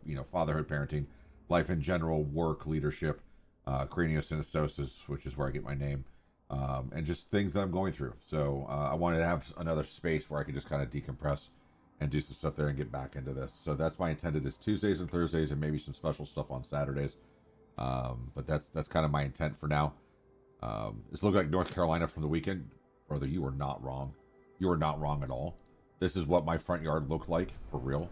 parenting, life in general, work, leadership, craniosynostosis, which is where I get my name. And just things that I'm going through. So I wanted to have another space where I could just kind of decompress and do some stuff there and get back into this. So that's my intended is Tuesdays and Thursdays and maybe some special stuff on Saturdays. But that's kind of my intent for now. It's looking like North Carolina from the weekend. Brother, you are not wrong. You are not wrong at all. This is what my front yard looked like for real.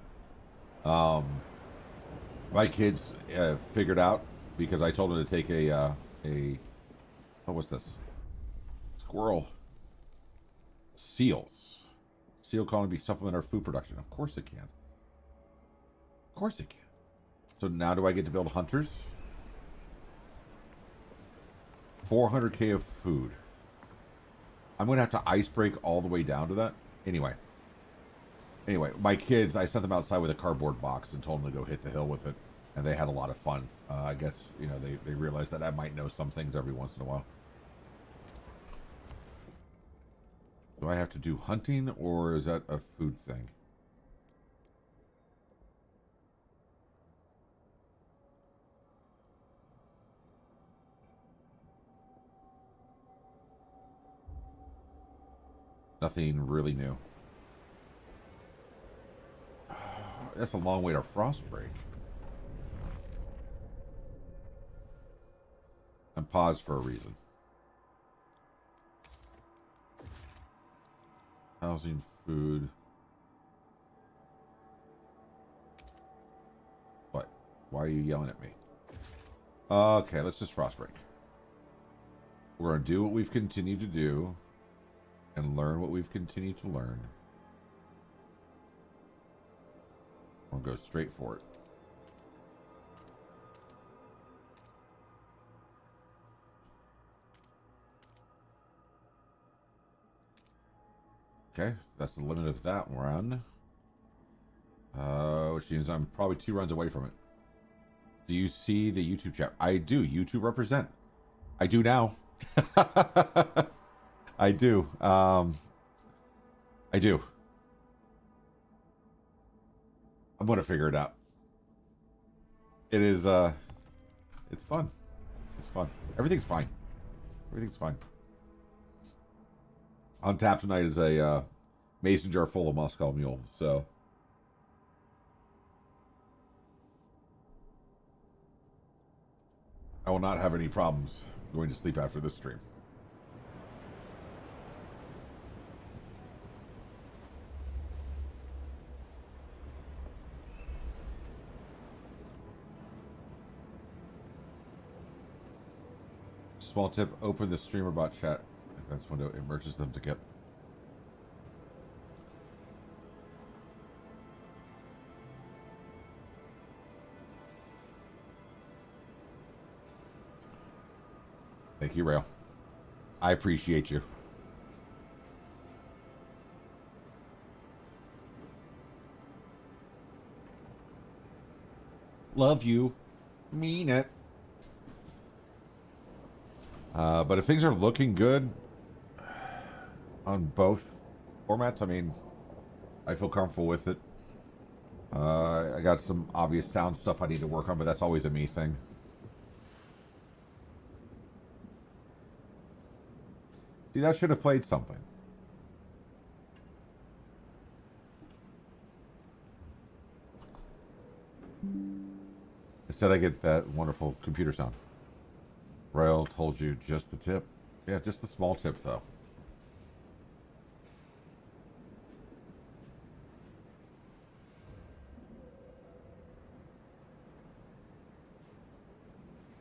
My kids figured out because I told them to take what's this? Squirrel. Seals. Seal colony supplement our food production. Of course it can. Of course it can. So now do I get to build hunters? 400k of food. I'm going to have to ice break all the way down to that. Anyway, my kids, I sent them outside with a cardboard box and told them to go hit the hill with it. And they had a lot of fun. I guess, they realized that I might know some things every once in a while. Do I have to do hunting, or is that a food thing? Nothing really new. That's a long way to frost break. And pause for a reason. Housing, food. What? Why are you yelling at me? Okay, let's just frost break. We're going to do what we've continued to do and learn what we've continued to learn. We'll go straight for it. Okay, that's the limit of that run. Which means I'm probably 2 runs away from it. Do you see the YouTube chat? I do. YouTube represent. I do now. I do. I do. I'm going to figure it out. It is, it's fun. It's fun. Everything's fine. Everything's fine. On tap tonight is a mason jar full of Moscow Mule, so I will not have any problems going to sleep after this stream. Small tip, open the streamer bot chat events window. It merges them together. Thank you, Rail. I appreciate you. Love you. Mean it. But if things are looking good on both formats, I mean, I feel comfortable with it. I got some obvious sound stuff I need to work on, but that's always a me thing. See, that should have played something. Instead, I get that wonderful computer sound. Royal told you just the tip. Yeah, just the small tip, though.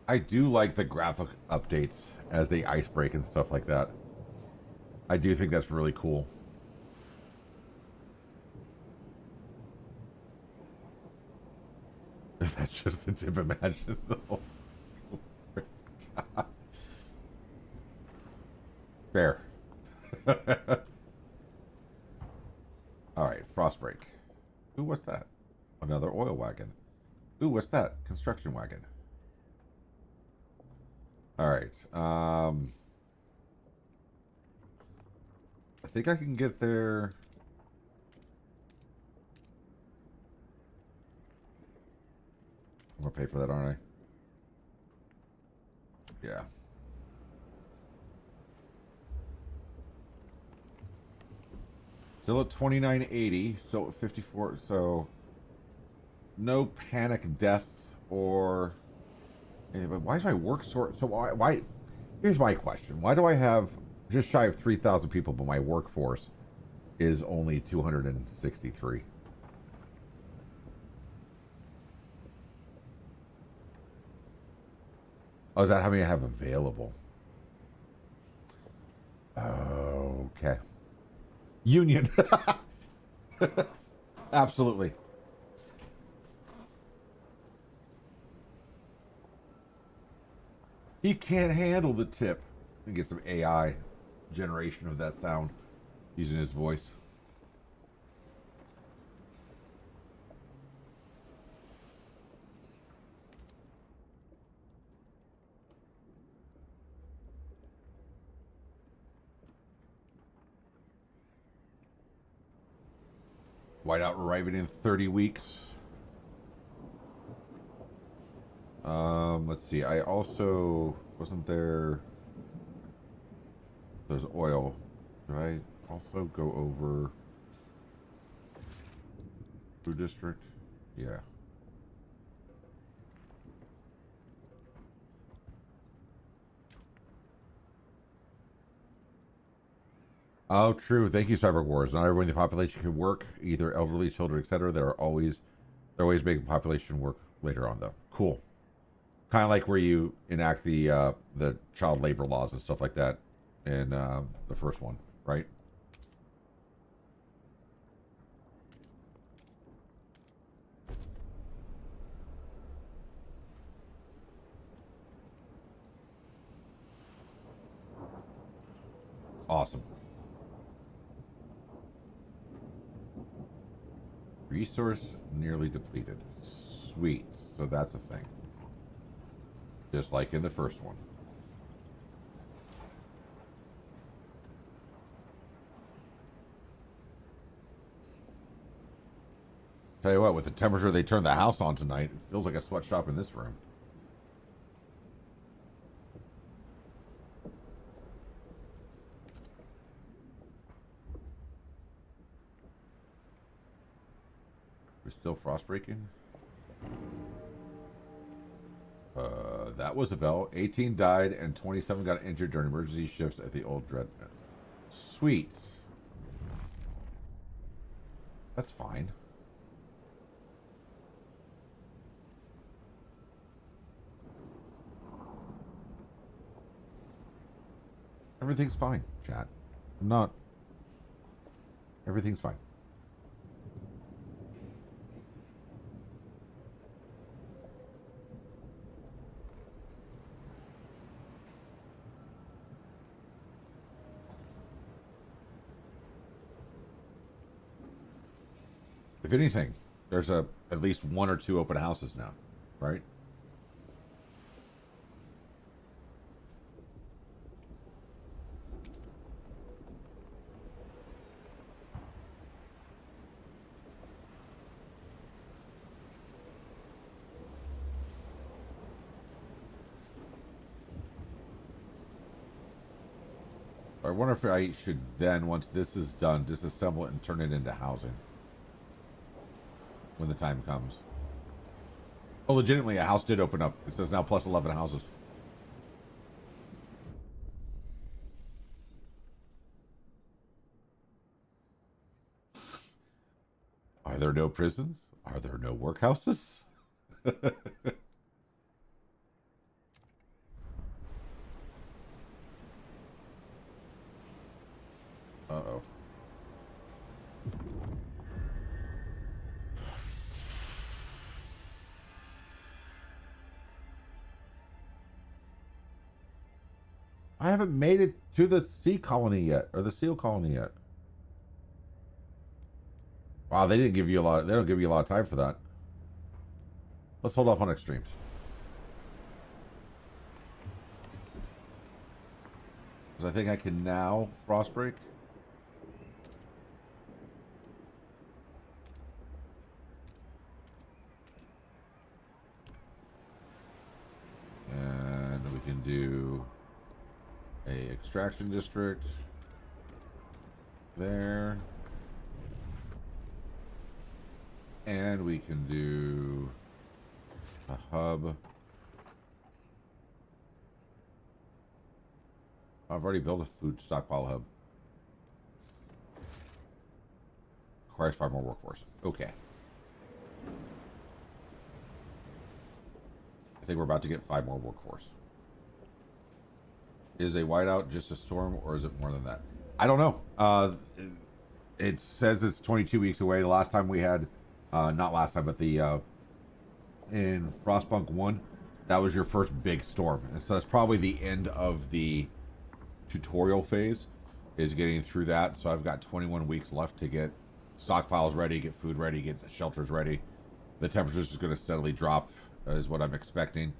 I do like the graphic updates as they ice break and stuff like that. I do think that's really cool. That's just the tip, imagine though. Fair. Alright, Frostbreak. Ooh, what's that? Another oil wagon. Ooh, what's that? Construction wagon. Alright. I think I can get there. I'm gonna pay for that, aren't I? Yeah. Still at 2980, so at 54, so no panic death or but why is my work sort so why here's my question. Why do I have just shy of 3,000 people but my workforce is only 263? Oh, is that how many I have available? Okay. Union. Absolutely. He can't handle the tip. And get some AI generation of that sound using his voice. Whiteout arriving in 30 weeks. Let's see. I also wasn't there. There's oil. Did I also go over food district? Yeah. Oh, true. Thank you, Cyber Wars. Not everyone in the population can work, either elderly, children, etc. They're always making population work later on, though. Cool. Kind of like where you enact the child labor laws and stuff like that in the first one, right? Awesome. Resource nearly depleted. Sweet. So that's a thing. Just like in the first one. Tell you what, with the temperature they turned the house on tonight, it feels like a sweatshop in this room. We're still frost breaking? That was a bell. 18 died and 27 got injured during emergency shifts at the old Dread. Sweet. That's fine. Everything's fine, chat. I'm not. Everything's fine. If anything, there's at least one or two open houses now, right? wonder if I should then, once this is done, disassemble it and turn it into housing when the time comes. Oh, legitimately, a house did open up. It says now plus 11 houses. Are there no prisons? Are there no workhouses? Uh-oh. I haven't made it to the sea colony yet, or the seal colony yet. Wow, they didn't give you a lot. They don't give you a lot of time for that. Let's hold off on extremes. Because I think I can now frostbreak. And we can do a extraction district there. And we can do a hub. I've already built a food stockpile hub. Requires 5 more workforce. Okay. I think we're about to get 5 more workforce. Is a whiteout just a storm, or is it more than that? I don't know. It says it's 22 weeks away. The last time we had, not last time, but the in Frostpunk 1, that was your first big storm. And so that's probably the end of the tutorial phase, is getting through that. So I've got 21 weeks left to get stockpiles ready, get food ready, get the shelters ready. The temperature's just going to steadily drop, is what I'm expecting.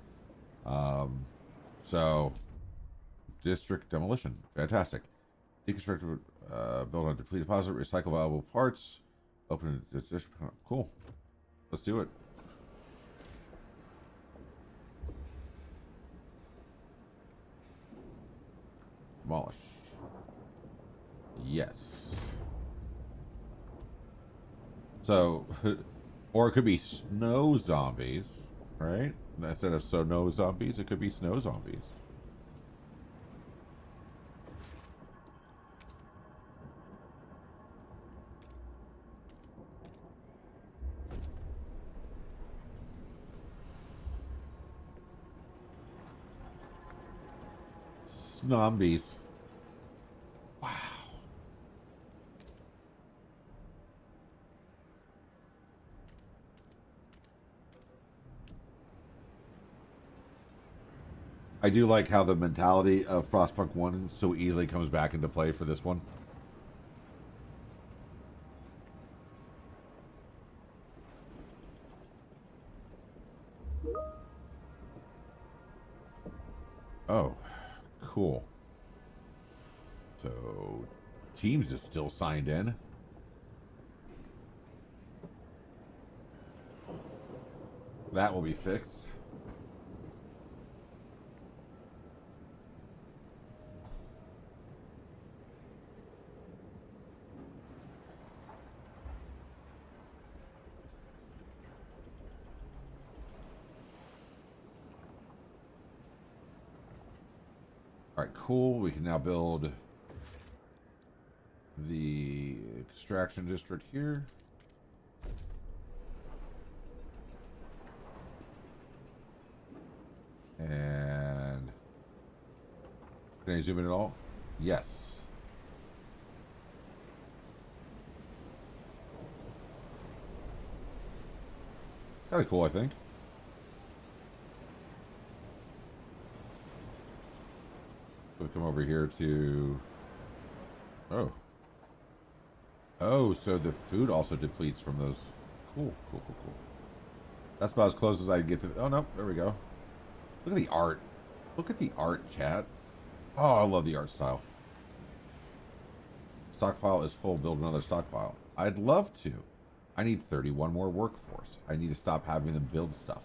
So district demolition, fantastic. Deconstruct, build on depleted deposit, recycle valuable parts, open district. Cool, let's do it. Demolish. Yes. So, or it could be snow zombies, right? Instead of snow zombies, it could be snow zombies. Zombies. Wow. I do like how the mentality of Frostpunk 1 so easily comes back into play for this one. Oh, cool. So, Teams is still signed in. That will be fixed. All right, cool. We can now build the extraction district here. And can I zoom in at all? Yes. Kind of cool, I think. We'll come over here to... Oh, so the food also depletes from those. Cool. That's about as close as I get to... Oh, no. There we go. Look at the art. Look at the art, chat. Oh, I love the art style. Stockpile is full. Build another stockpile. I'd love to. I need 31 more workforce. I need to stop having them build stuff.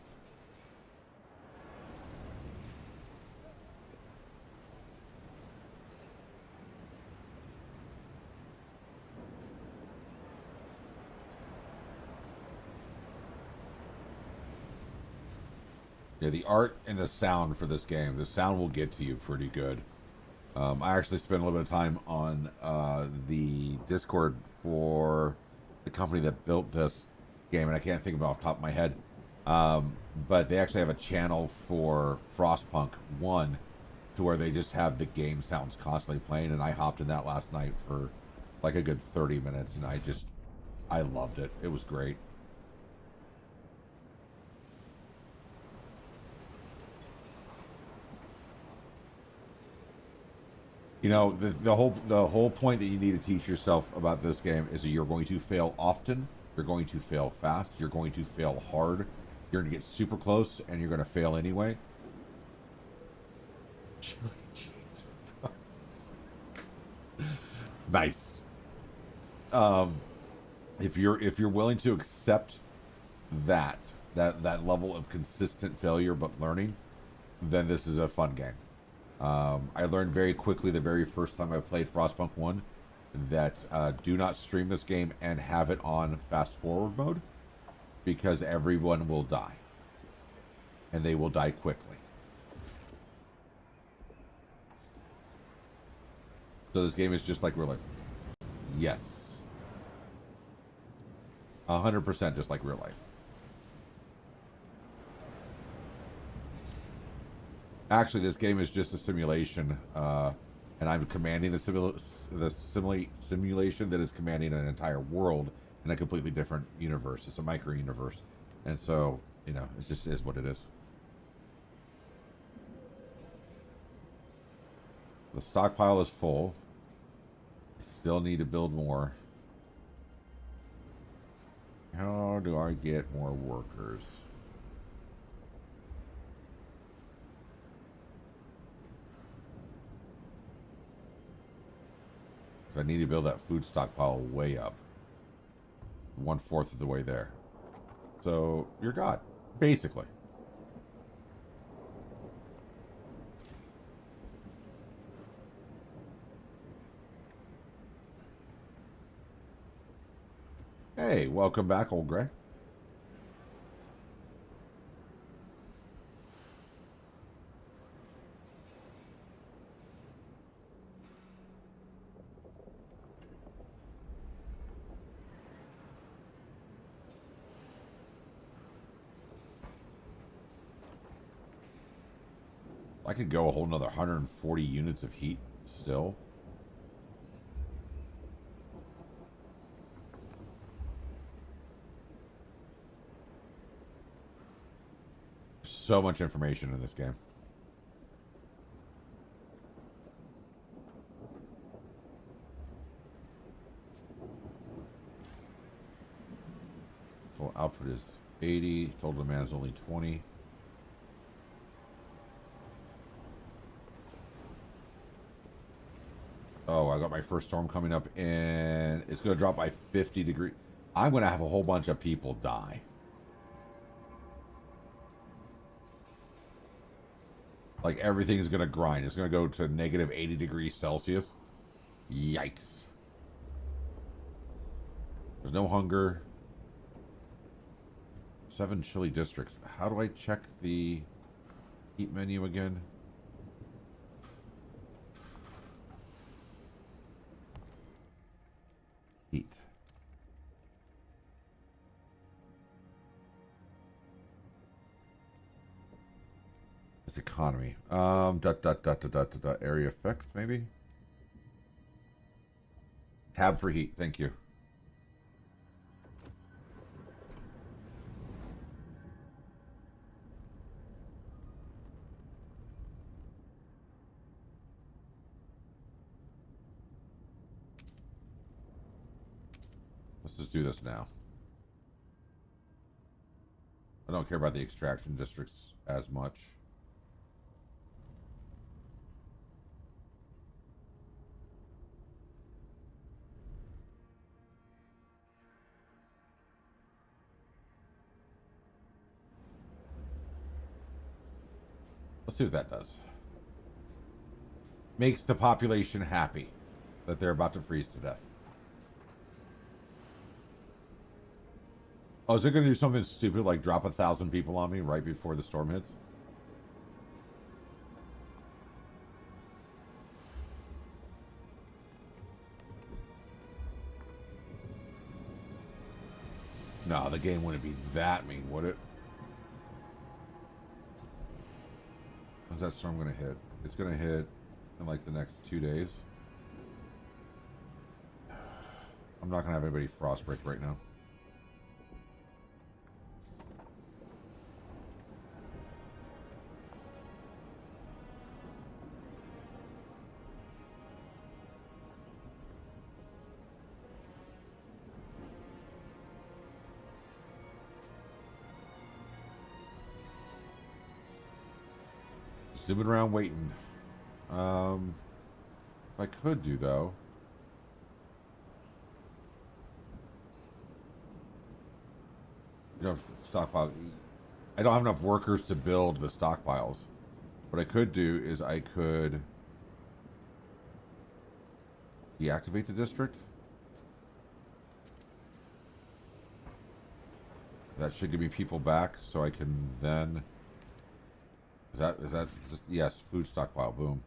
Yeah, the art and the sound for this game. The sound will get to you pretty good. I actually spent a little bit of time on the Discord for the company that built this game, and I can't think of it off the top of my head. But they actually have a channel for Frostpunk 1 to where they just have the game sounds constantly playing, and I hopped in that last night for like a good 30 minutes, and I loved it. It was great. You know, the whole point that you need to teach yourself about this game is that you're going to fail often, you're going to fail fast, you're going to fail hard, you're going to get super close, and you're going to fail anyway. Nice. If you're willing to accept that level of consistent failure but learning, then this is a fun game. I learned very quickly the very first time I played Frostpunk 1 that do not stream this game and have it on fast forward mode, because everyone will die. And they will die quickly. So this game is just like real life. Yes. 100% just like real life. Actually, this game is just a simulation, and I'm commanding the simulation that is commanding an entire world in a completely different universe. It's a micro universe, and so you know, it just is what it is. The stockpile is full. I still need to build more. How do I get more workers? I need to build that food stockpile way up. 1/4 of the way there. So you're God, basically. Hey, welcome back, old Gray. I could go a whole nother 140 units of heat still. So much information in this game. Total output is 80. Total demand is only 20. Oh, I got my first storm coming up, and it's going to drop by 50 degrees. I'm going to have a whole bunch of people die. Like, everything's going to grind. It's going to go to negative 80 degrees Celsius. Yikes. There's no hunger. 7 chilly districts. How do I check the heat menu again? Heat. It's economy. Area effects, maybe? Tab for heat, thank you. Let's just do this now. I don't care about the extraction districts as much. Let's see what that does. Makes the population happy that they're about to freeze to death. Oh, is it going to do something stupid like drop 1,000 people on me right before the storm hits? No, the game wouldn't be that mean, would it? When's that storm going to hit? It's going to hit in like the next 2 days. I'm not going to have anybody frostbreak right now. Zooming around waiting. If I could do though. You know, stockpile. I don't have enough workers to build the stockpiles. What I could do is I could deactivate the district. That should give me people back, so I can then. Is that just, yes, food stockpile, boom.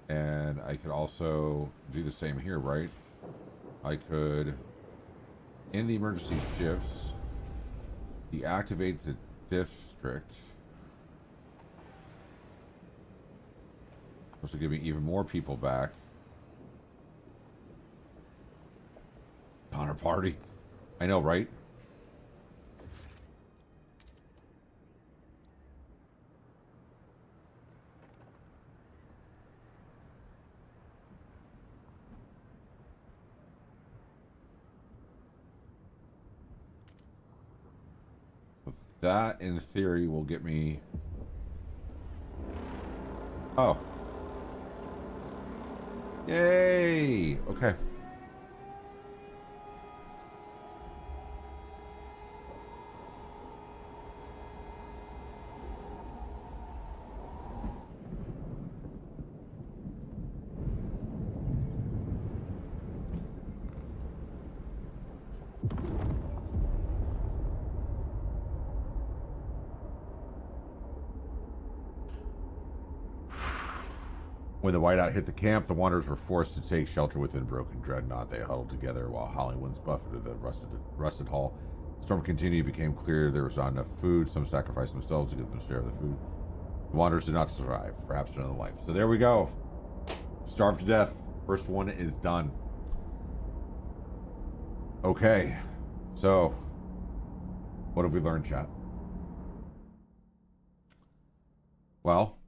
And I could also do the same here, right? I could, in the emergency shifts, deactivate the district. Which will give me even more people back. Donner party. I know, right? That, in theory, will get me... Oh. Yay! Okay. When the whiteout hit the camp, the wanderers were forced to take shelter within Broken Dreadnought. They huddled together while howling winds buffeted the rusted hull. The storm continued. It became clear there was not enough food. Some sacrificed themselves to give them a share of the food. The wanderers did not survive, perhaps another life. So there we go. Starved to death. First one is done. Okay. So, what have we learned, chat? Well,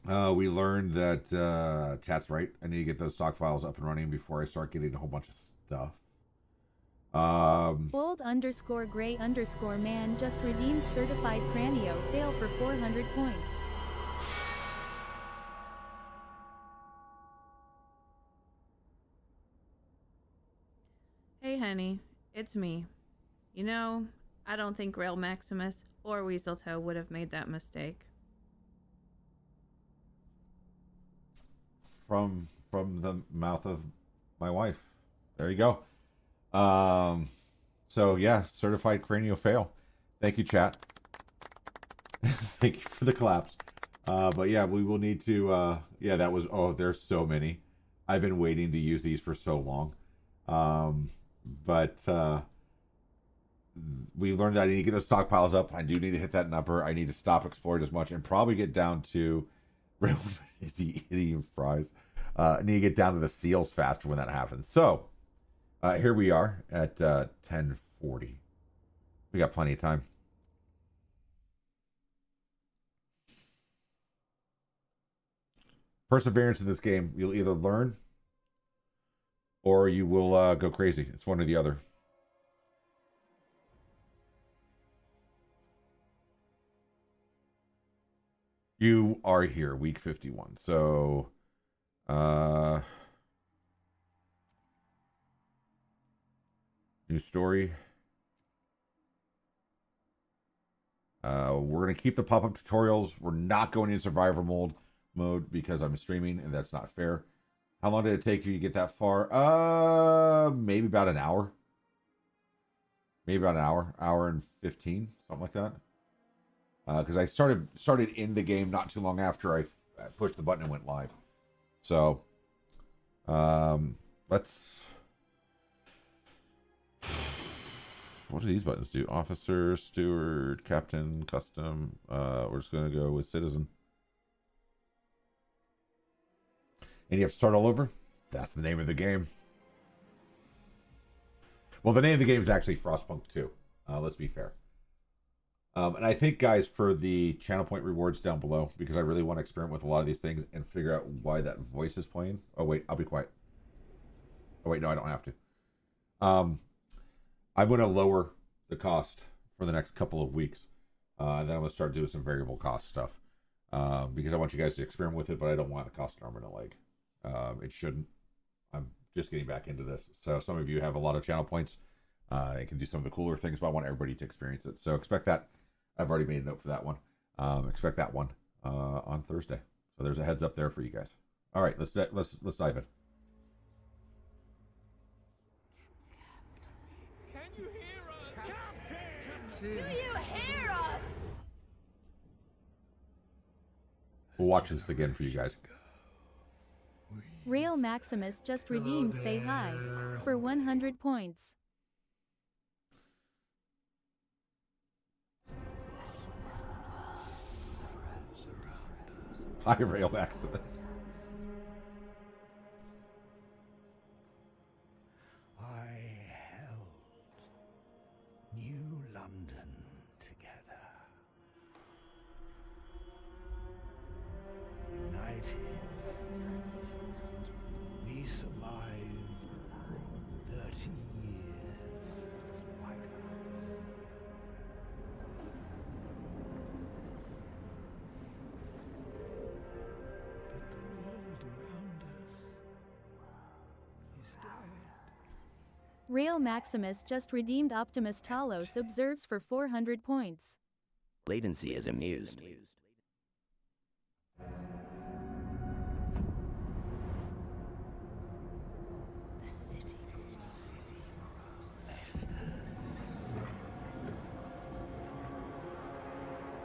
we learned that chat's right. I need to get those stockpiles up and running before I start getting a whole bunch of stuff. Bold_gray_man just redeemed certified Cranio fail for 400 points. Hey honey, it's me. You know, I don't think Rail Maximus or Weaseltoe would have made that mistake. From the mouth of my wife. There you go. So yeah, certified Cranio fail. Thank you, chat. Thank you for the claps. But yeah, we will need to yeah, that was, oh, there's so many. I've been waiting to use these for so long. But we learned that I need to get those stockpiles up. I do need to hit that number. I need to stop exploring as much and probably get down to eating fries. I need to get down to the seals faster when that happens. So here we are at 10:40. We got plenty of time. Perseverance in this game, you'll either learn or you will go crazy. It's one or the other. You are here, week 51. So, new story. We're going to keep the pop-up tutorials. We're not going in survivor mode because I'm streaming, and that's not fair. How long did it take you to get that far? Maybe about an hour. maybe about an hour and 15, something like that. Because I started in the game not too long after I pushed the button and went live. So, let's. What do these buttons do? Officer, steward, captain, custom. We're just gonna go with citizen. And you have to start all over. That's the name of the game. Well, the name of the game is actually Frostpunk 2. Let's be fair. And I think, guys, for the channel point rewards down below, because I really want to experiment with a lot of these things and figure out why that voice is playing. Oh, wait, I'll be quiet. Oh, wait, no, I don't have to. I'm going to lower the cost for the next couple of weeks. And then I'm going to start doing some variable cost stuff. Because I want you guys to experiment with it, but I don't want it to cost an arm and a leg. It shouldn't. I'm just getting back into this. So some of you have a lot of channel points. It can do some of the cooler things, but I want everybody to experience it. So expect that. I've already made a note for that one. Expect that one on Thursday. So there's a heads up there for you guys. All right, let's dive in. Can you hear us? Do you hear us? We'll watch this again for you guys. Rail Maximus just redeemed Say Hi for 100 points. Hi, Rail Maximus. I held New London together. United, we survived 30 years of whiteouts. But the world around us is dead. Rail Maximus just redeemed Optimus Talos observes for 400 points. Latency is amused. The city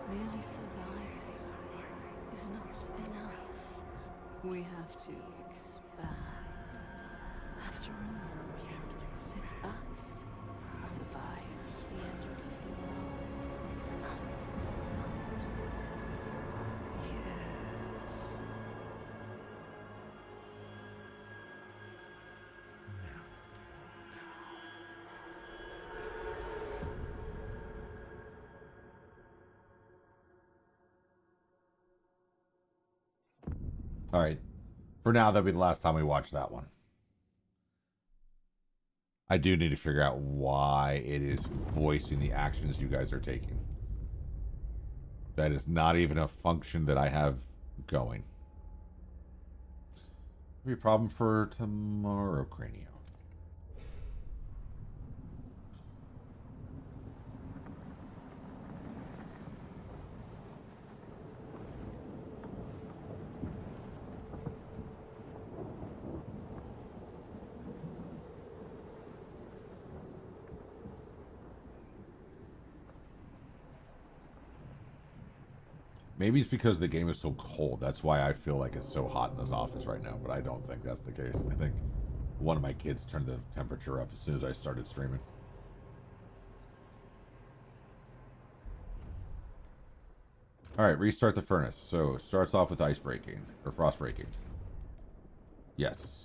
merely surviving is not enough. We have to expand. After all, it's us who survived the end of the world. It's us who survived. Yes. Now All right. For now, that'll be the last time we watch that one. I do need to figure out why it is voicing the actions you guys are taking. That is not even a function that I have going. Be a problem for tomorrow, Cranio. Maybe it's because the game is so cold. That's why I feel like it's so hot in this office right now. But I don't think that's the case. I think one of my kids turned the temperature up as soon as I started streaming. All right, restart the furnace. So it starts off with ice breaking or frost breaking. Yes.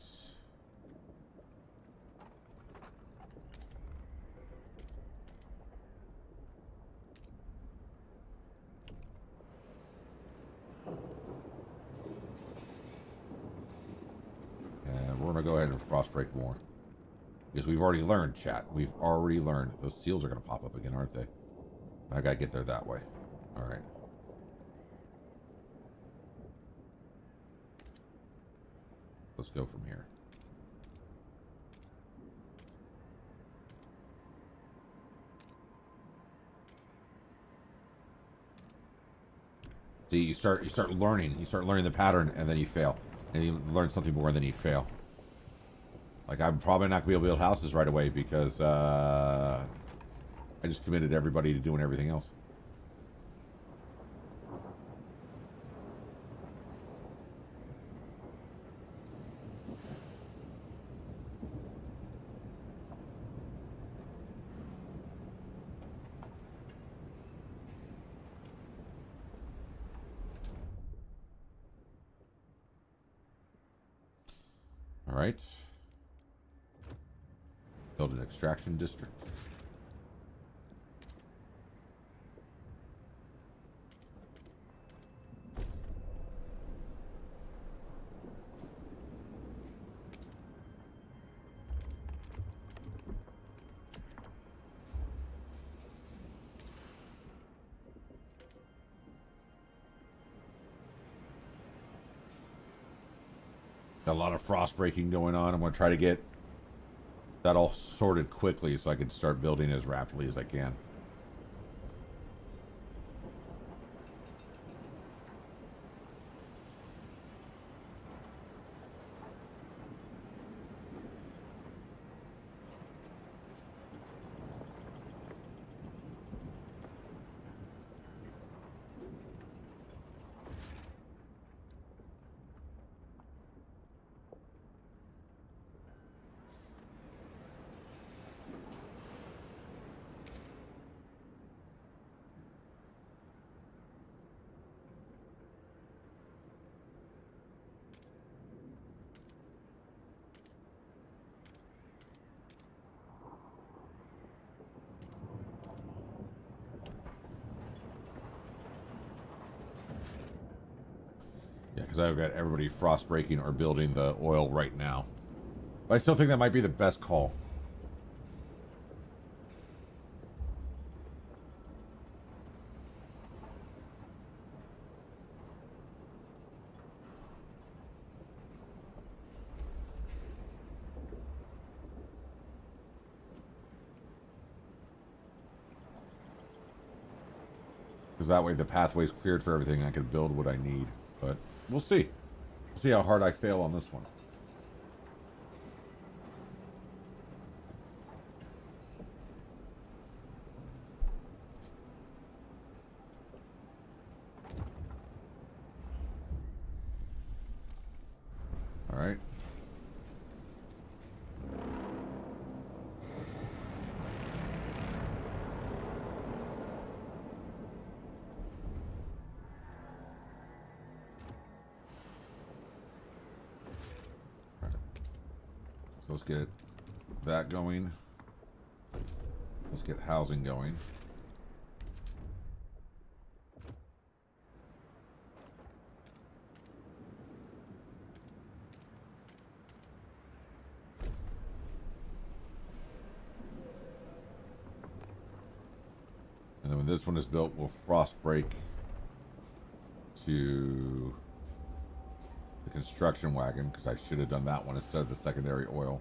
And we're going to go ahead and frost break more. Because we've already learned, chat. We've already learned. Those seals are going to pop up again, aren't they? I got to get there that way. All right. Let's go from here. See, you start learning. You start learning the pattern, and then you fail. And you learn something more, and then you fail. Like, I'm probably not going to be able to build houses right away because I just committed everybody to doing everything else. All right. Build an extraction district. Got a lot of frost breaking going on. I'm going to try to get that all sorted quickly so I can start building as rapidly as I can. Yeah, because I've got everybody frost breaking or building the oil right now. But I still think that might be the best call. Because that way the pathway's cleared for everything. I can build what I need. But we'll see. We'll see how hard I fail on this one. All right. So let's get that going. Let's get housing going. And then when this one is built, we'll frost break to the construction wagon, because I should have done that one instead of the secondary oil.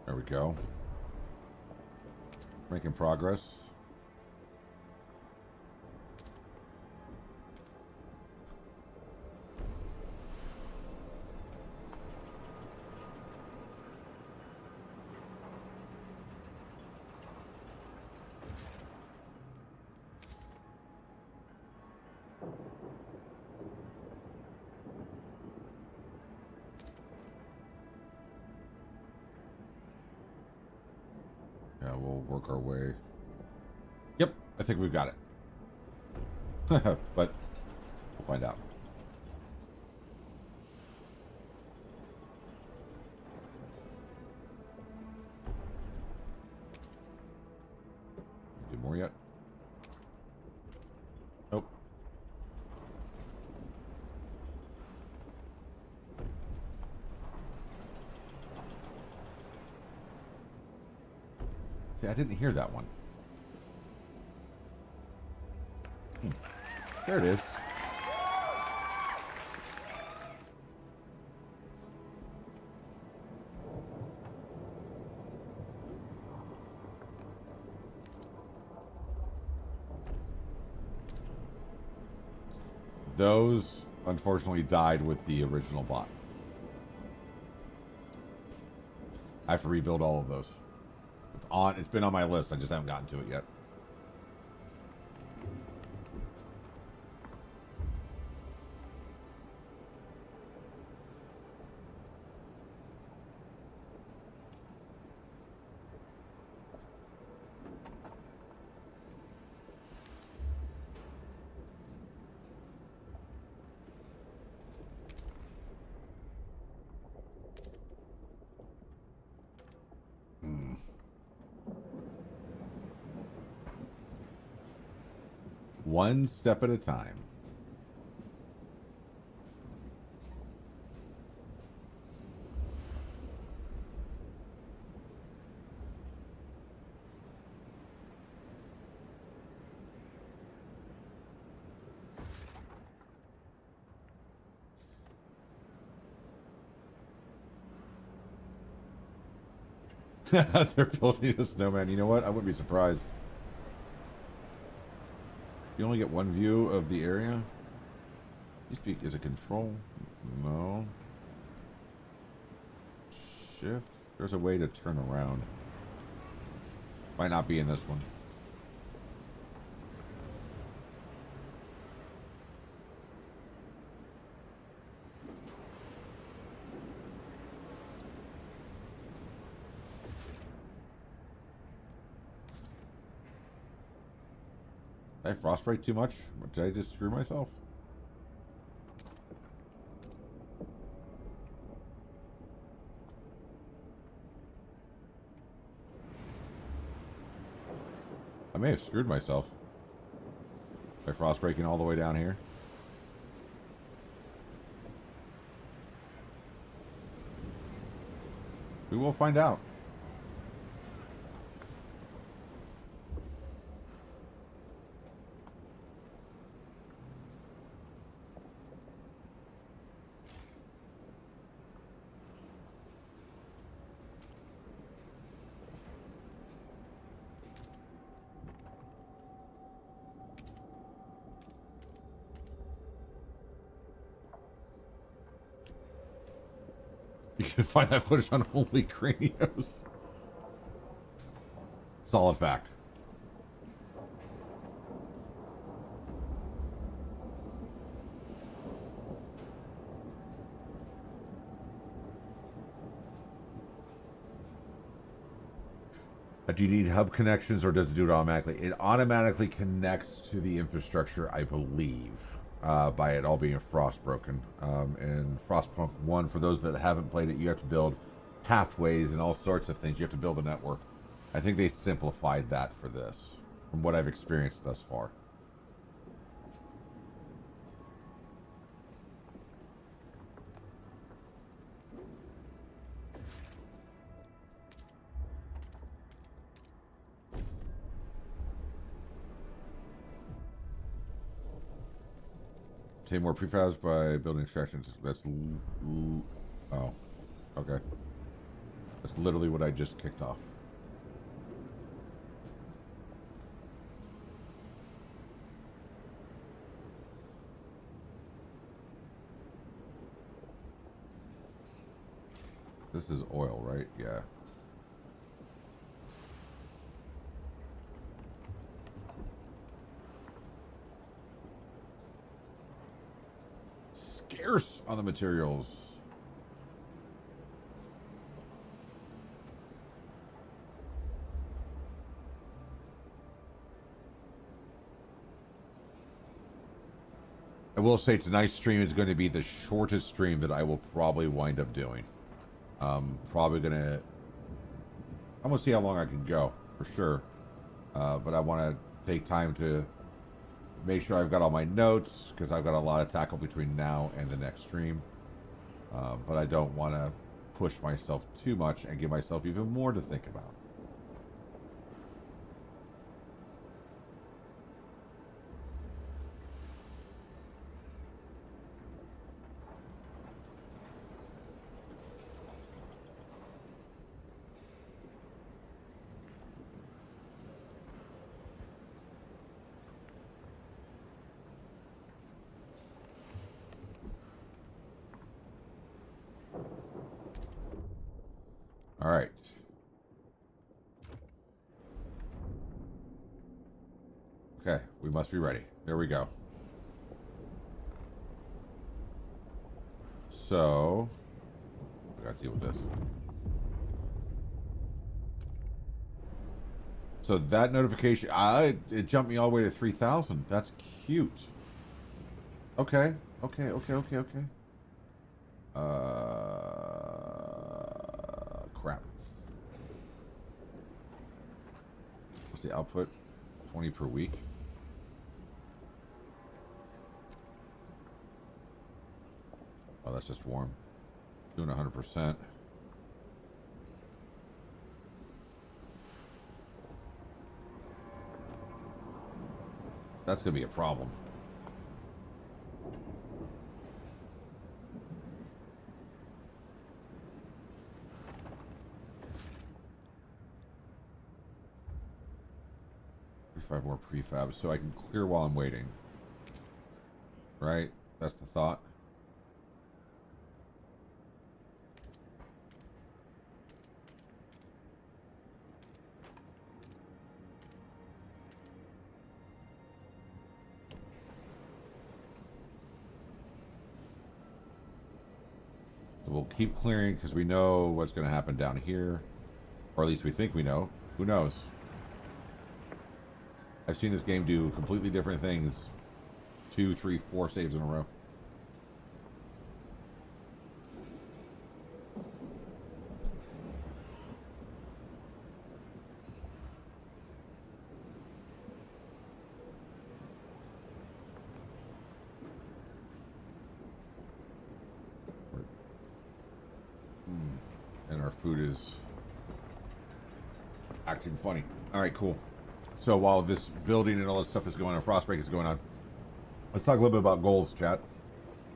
There we go. Making progress. Yeah, we'll work our way. Yep, I think we've got it. But we'll find out. Do more yet? Nope. See, I didn't hear that one. There it is. Those, unfortunately, died with the original bot. I have to rebuild all of those. It's been on my list. I just haven't gotten to it yet. One step at a time. They're building a snowman. You know what? I wouldn't be surprised. You only get one view of the area. You speak, is it control? No. Shift? There's a way to turn around. Might not be in this one. Did I frostbite too much? Did I just screw myself? I may have screwed myself by frostbreaking all the way down here. We will find out. You can find that footage on only Cranios. Solid fact. Do you need hub connections or does it do it automatically? It automatically connects to the infrastructure, I believe, by it all being frostbroken. And Frostpunk 1, for those that haven't played it, you have to build pathways and all sorts of things. You have to build a network. I think they simplified that for this, from what I've experienced thus far. Obtain more prefabs by building extractions. That's oh, okay. That's literally what I just kicked off. This is oil, right? Yeah. Scarce on the materials. I will say tonight's stream is going to be the shortest stream that I will probably wind up doing. I'm going to see how long I can go, for sure. But I want to take time to make sure I've got all my notes, because I've got a lot to tackle between now and the next stream. But I don't want to push myself too much and give myself even more to think about. All right. Okay, we must be ready. There we go. So, I gotta deal with this. So that notification, it jumped me all the way to 3,000. That's cute. Okay, okay. Crap. What's the output? 20 per week. Oh, that's just warm. Doing 100%. That's going to be a problem. Five more prefabs, so I can clear while I'm waiting. Right? That's the thought. So we'll keep clearing because we know what's going to happen down here. Or at least we think we know. Who knows? I've seen this game do completely different things 2, 3, 4 saves in a row. And our food is acting funny. All right, cool. So while this building and all this stuff is going on, Frostpunk is going on, let's talk a little bit about goals, chat.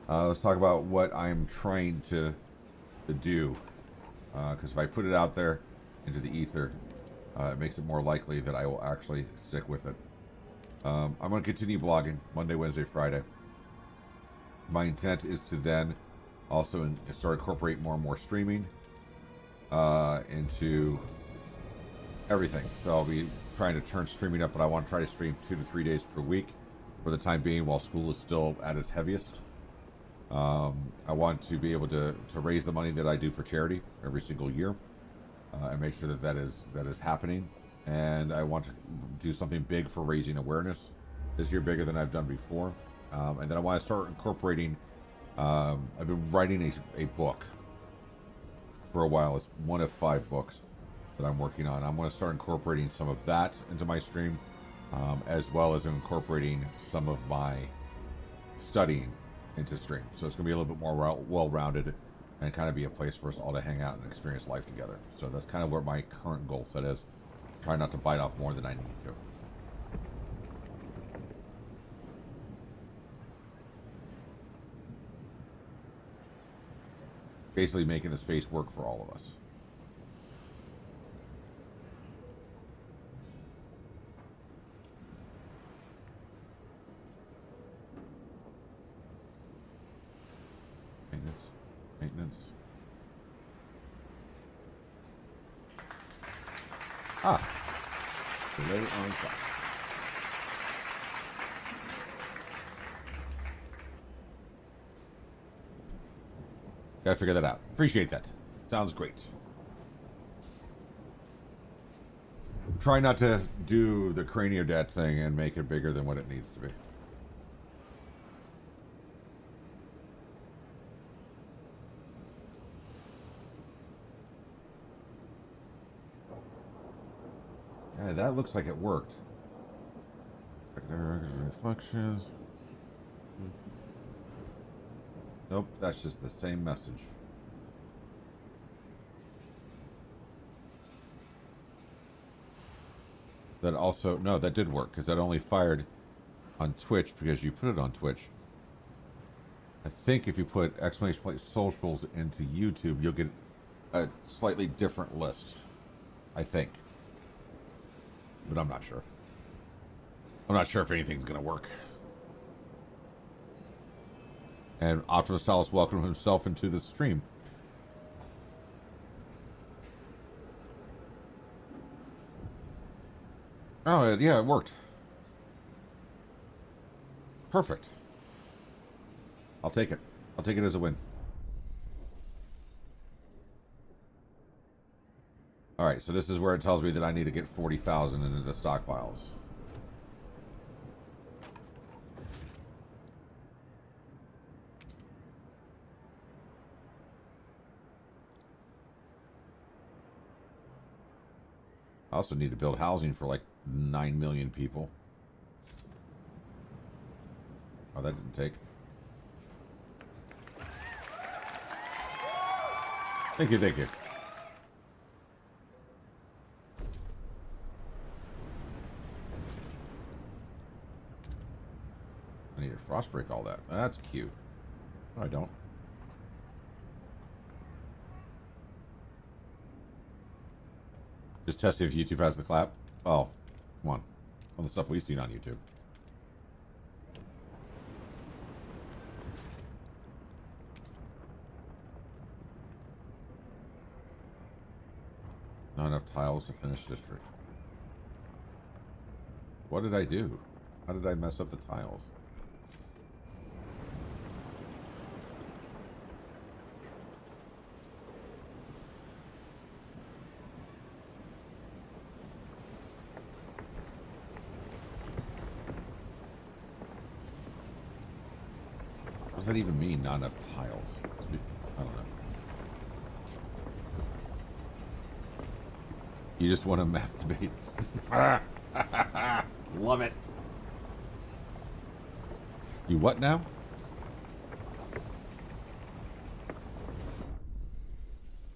Let's talk about what I'm trying to do. Because if I put it out there into the ether, it makes it more likely that I will actually stick with it. I'm going to continue blogging Monday, Wednesday, Friday. My intent is to then also start incorporating more and more streaming into everything. So I'll be trying to turn streaming up, but I want to try to stream 2 to 3 days per week for the time being while school is still at its heaviest. I want to be able to raise the money that I do for charity every single year and make sure that that is happening. And I want to do something big for raising awareness this year, bigger than I've done before. And then I want to start incorporating. I've been writing a book for a while. It's one of 5 books that I'm working on. I'm going to start incorporating some of that into my stream, as well as incorporating some of my studying into stream. So it's going to be a little bit more well-rounded and kind of be a place for us all to hang out and experience life together. So that's kind of where my current goal set is. Try not to bite off more than I need to. Basically making the space work for all of us. Maintenance. Delay on top. Gotta figure that out. Appreciate that. Sounds great. Try not to do the Cranio Dad thing and make it bigger than what it needs to be. Yeah, that looks like it worked. Reflections. Nope, that's just the same message. That also, no, that did work, because that only fired on Twitch because you put it on Twitch. I think if you put exclamation point socials into YouTube, you'll get a slightly different list. I think. But I'm not sure. I'm not sure if anything's going to work. And Optimus Salas welcomed himself into the stream. Oh, yeah, it worked. Perfect. I'll take it. I'll take it as a win. Alright, so this is where it tells me that I need to get 40,000 into the stockpiles. I also need to build housing for like 9 million people. Oh, that didn't take. Thank you, thank you. I need to frost break all that. That's cute. No, I don't. Just testing if YouTube has the clap. Oh, come on. All the stuff we've seen on YouTube. Not enough tiles to finish district. What did I do? How did I mess up the tiles? What does that even mean, not enough tiles? I don't know. You just want a math debate. Love it. You what now?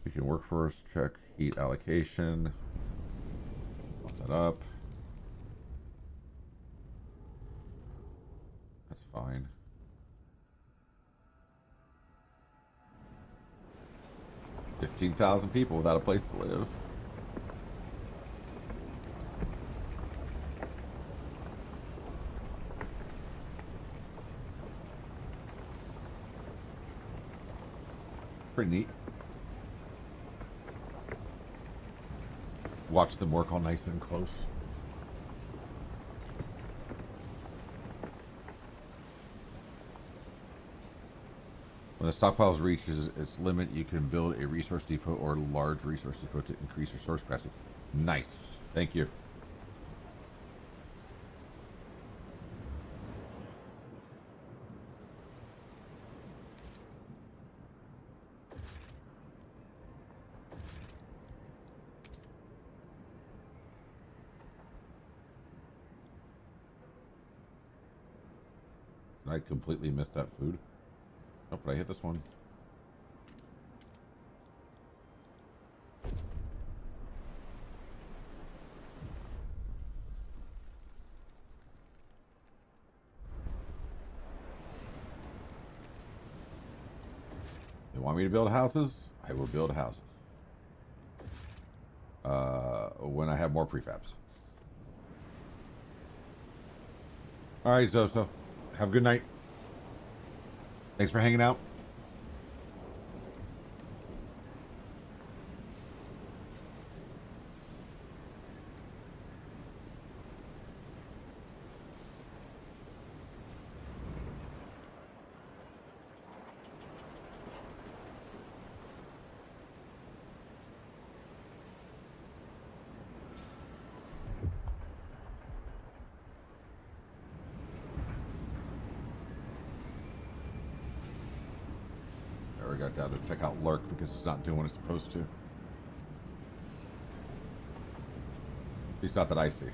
We can work first, check heat allocation. Pump that up. That's fine. $15,000 people without a place to live. Pretty neat. Watch them work all nice and close. When the stockpiles reaches its limit, you can build a resource depot or large resource depot to increase your source capacity. Nice. Thank you. I completely missed that food. Oh, but I hit this one. They want me to build houses? I will build houses. When I have more prefabs. Alright, Zoso. Have a good night. Thanks for hanging out. I got down to check out Lurk because it's not doing what it's supposed to. At least not that I see.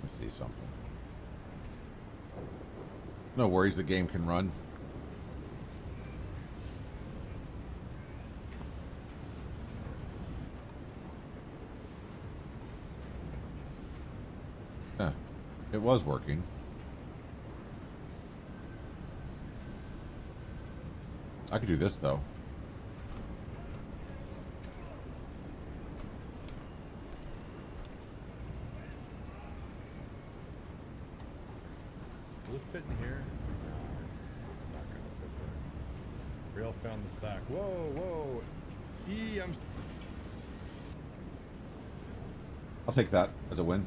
Let's see something. No worries, the game can run. Yeah, it was working. I could do this though. Will it fit in here? No, it's not gonna fit there. Rail found the sack. Whoa, whoa. I'm I'll take that as a win.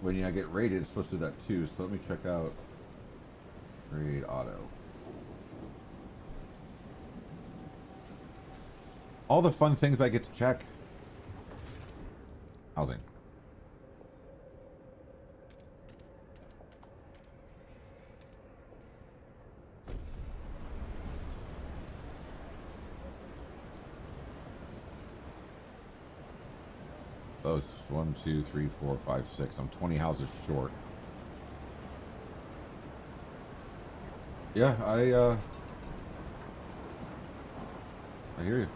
When you get rated, it's supposed to do that too. So let me check out raid auto. All the fun things I get to check. Housing. Those 1, 2, 3, 4, 5, 6. I'm 20 houses short. Yeah, I hear you.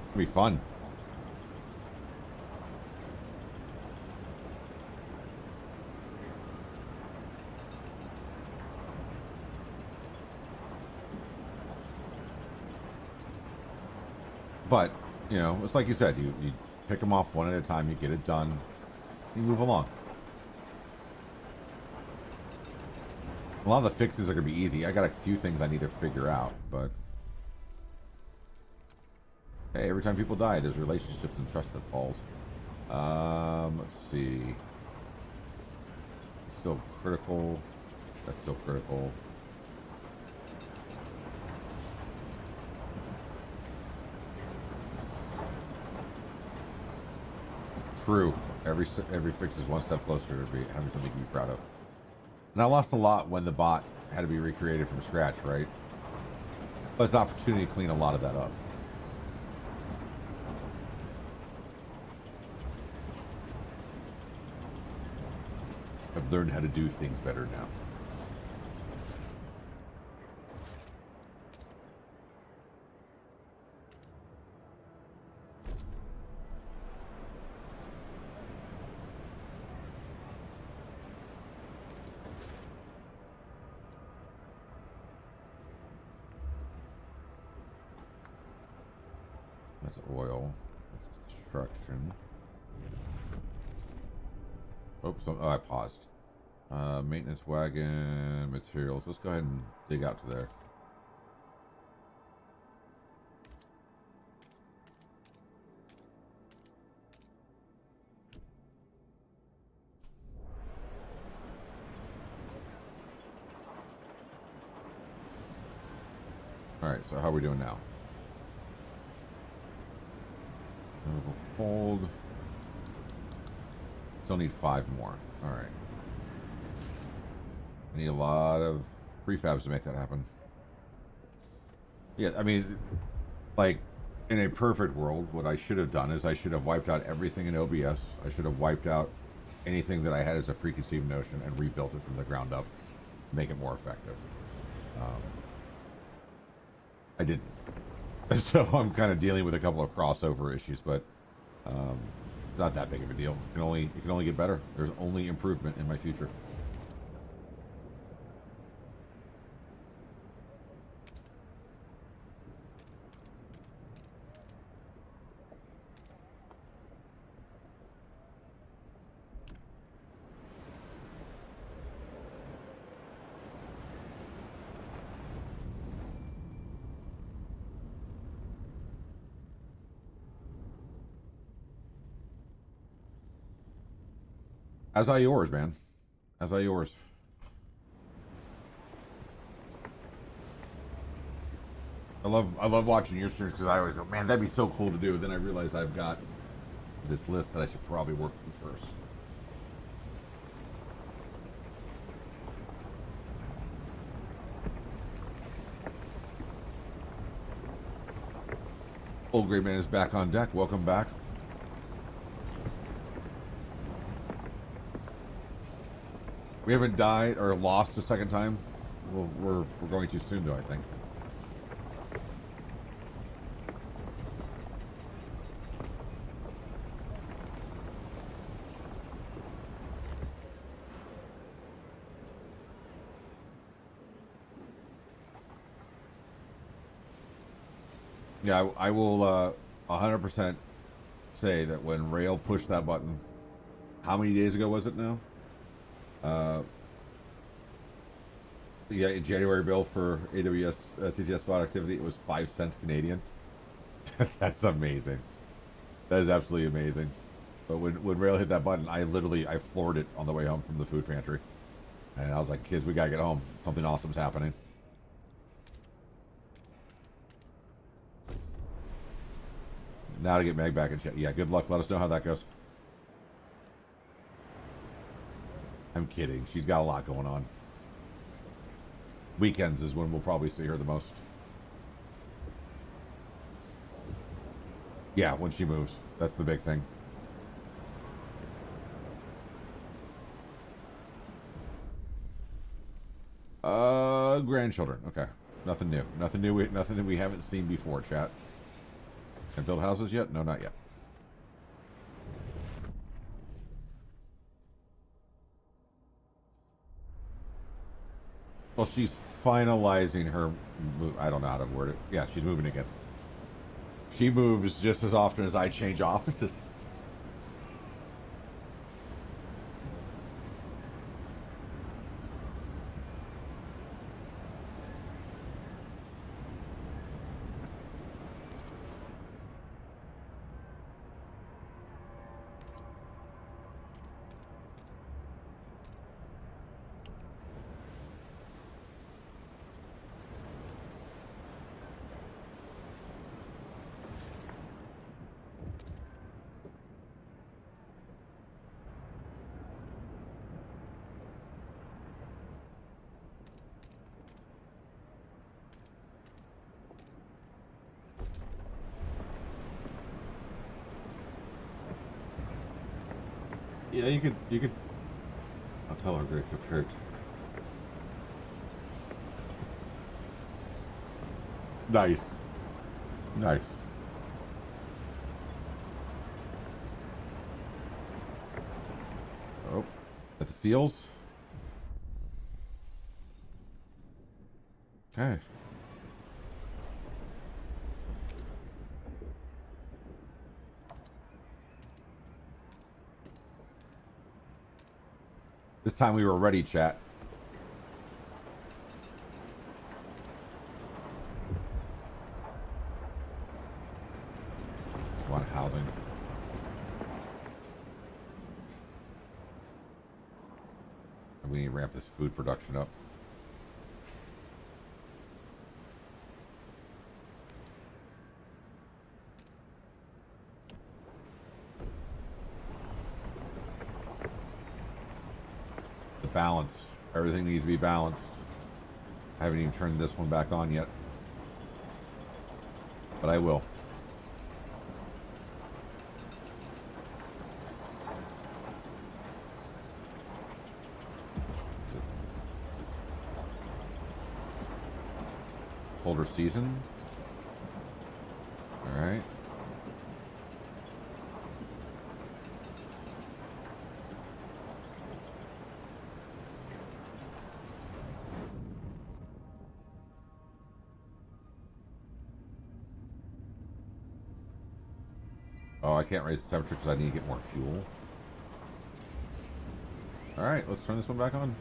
It'll be fun. But, you know, it's like you said, you pick them off one at a time, you get it done, you move along. A lot of the fixes are going to be easy. I got a few things I need to figure out, but... Hey, every time people die, there's relationships and trust that falls. Let's see. Still critical. That's still critical. True. Every fix is one step closer to having something to be proud of. And I lost a lot when the bot had to be recreated from scratch, right? But it's an opportunity to clean a lot of that up. I've learned how to do things better now. That's oil. That's construction. Oops, oh, I paused. Maintenance wagon, materials. Let's go ahead and dig out to there. Alright, so how are we doing now? Hold. Still need 5 more. Alright. I need a lot of prefabs to make that happen. Yeah, I mean, like, in a perfect world, what I should have done is I should have wiped out everything in OBS. I should have wiped out anything that I had as a preconceived notion and rebuilt it from the ground up to make it more effective. I didn't. So I'm kind of dealing with a couple of crossover issues, but not that big of a deal. It can only get better. There's only improvement in my future. As are yours, man. As are yours. I love watching your streams because I always go, man, that'd be so cool to do. Then I realize I've got this list that I should probably work through first. Old Great Man is back on deck. Welcome back. We haven't died or lost a second time. We're going too soon, though, I think. Yeah, I will 100% say that when Rail pushed that button, how many days ago was it now? Yeah, January bill for AWS TTS spot activity, it was 5 cents Canadian. That's amazing. That is absolutely amazing. But when Rail hit that button, I floored it on the way home from the food pantry. And I was like, kids, we gotta get home. Something awesome's happening. Now to get Meg back in chat. Yeah, good luck. Let us know how that goes. I'm kidding. She's got a lot going on. Weekends is when we'll probably see her the most. Yeah, when she moves. That's the big thing. Grandchildren. Okay. Nothing new. Nothing new. Nothing that we haven't seen before, chat. Can build houses yet? No, not yet. Well, she's finalizing her move. I don't know how to word it. Yeah, she's moving again. She moves just as often as I change offices. Yeah, you could. I'll tell her great compared. Nice. Nice. Oh, at the seals. Okay. This time we were ready, chat. Want housing. And we need to ramp this food production up. The balance. Everything needs to be balanced. I haven't even turned this one back on yet. But I will. Colder season. All right. Oh, I can't raise the temperature because I need to get more fuel. All right, let's turn this one back on.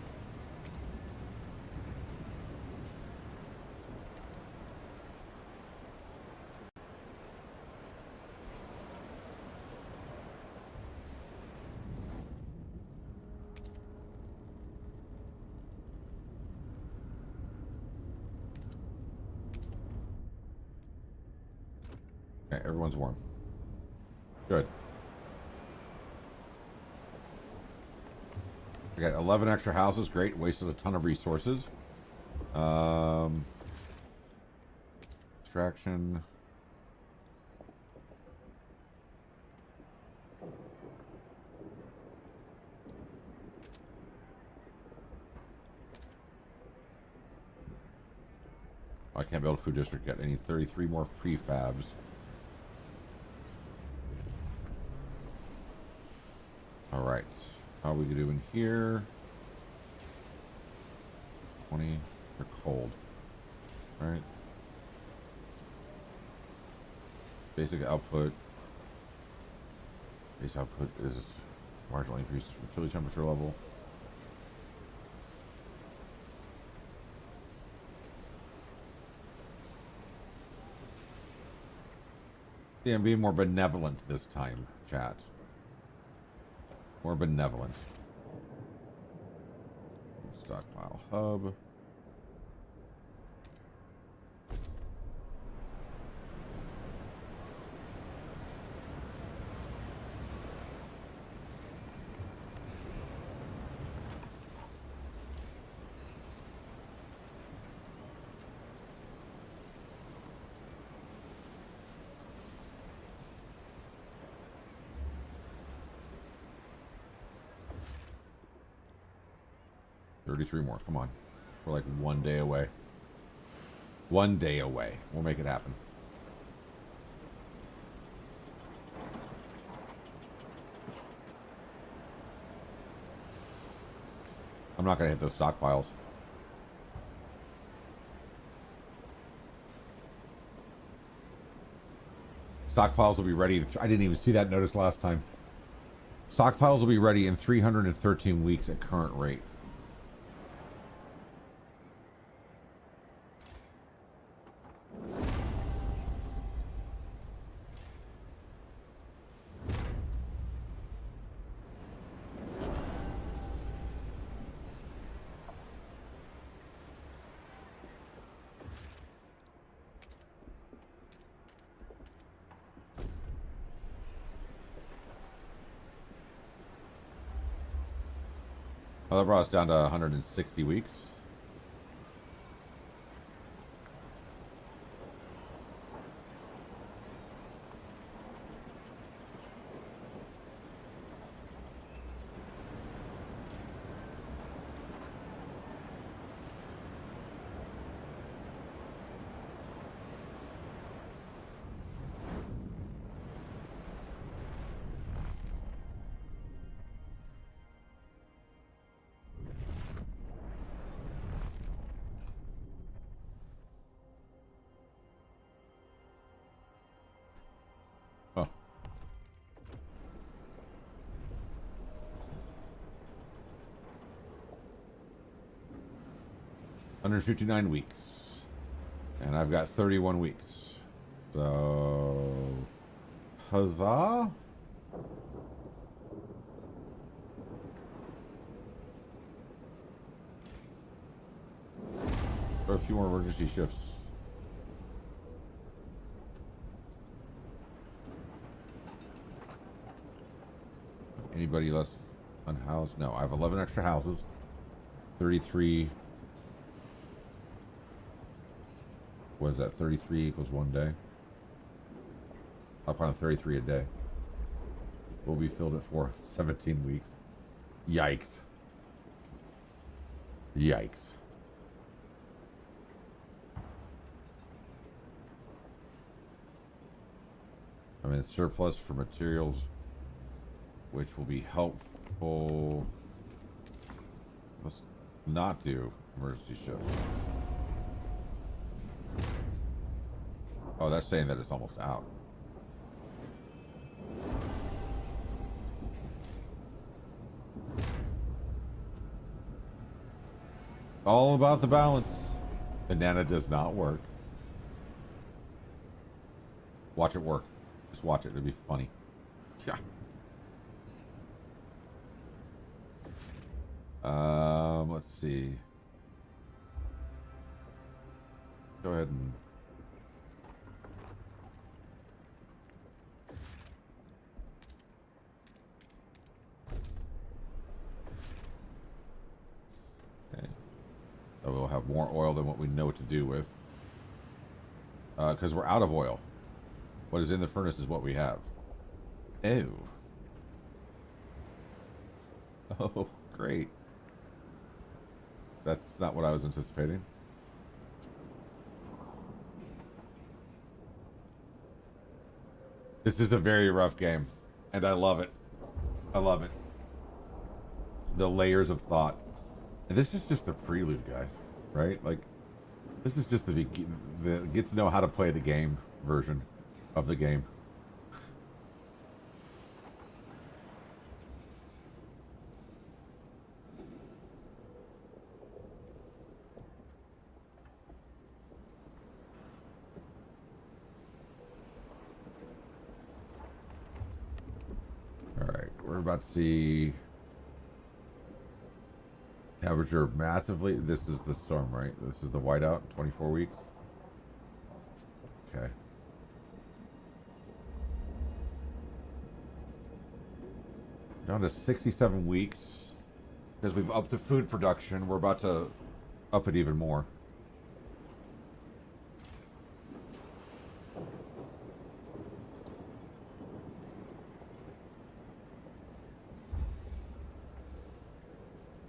Okay, everyone's warm. Good. I got 11 extra houses. Great. Wasted a ton of resources. Extraction. I can't build a food district yet. I need 33 more prefabs. All right. How are we doing here? 20. They're cold. All right. Basic output. Base output is marginal increases from chilly temperature level. Yeah, I'm being more benevolent this time, chat. More benevolent. Stockpile hub. $33 more. Come on. We're like 1 day away. 1 day away. We'll make it happen. I'm not going to hit those stockpiles. Stockpiles will be ready. I didn't even see that notice last time. Stockpiles will be ready in 313 weeks at current rate. Oh, that brought us down to 160 weeks. Oh. $159 weeks. And I've got 31 weeks. So, huzzah. Or a few more emergency shifts. Anybody less unhoused? No, I have 11 extra houses. 33. What is that? 33 equals 1 day. Up on 33 a day. Will be filled at 17 weeks. Yikes. Yikes. I'm in surplus for materials, which will be helpful. Let's not do emergency shifts. Oh, that's saying that it's almost out. All about the balance. Banana does not work. Watch it work. Just watch it. It'll be funny. Yeah. Let's see. Go ahead and okay. So we'll have more oil than what we know what to do with. Because we're out of oil. What is in the furnace is what we have. Oh. Oh, great. That's not what I was anticipating. This is a very rough game, and I love it. I love it. The layers of thought. And this is just the prelude, guys, right? Like, this is just the get to know how to play the game version of the game. we're about to see temperature massively. This is the storm, right? This is the whiteout, 24 weeks. Okay. Down to 67 weeks. Because we've upped the food production, we're about to up it even more.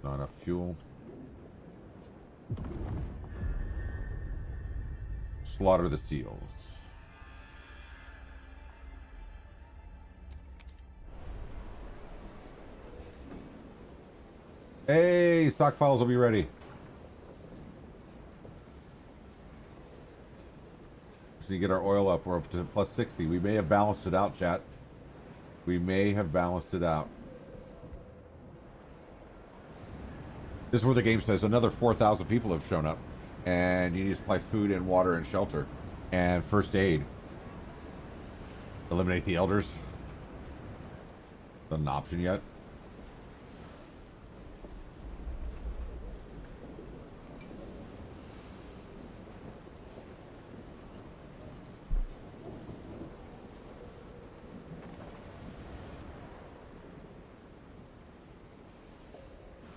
Not enough fuel. Slaughter the seals. Hey, stockpiles will be ready. Just need to get our oil up. We're up to plus 60. We may have balanced it out, chat. We may have balanced it out. This is where the game says another 4,000 people have shown up. And you need to supply food and water and shelter. And first aid. Eliminate the elders. Not an option yet.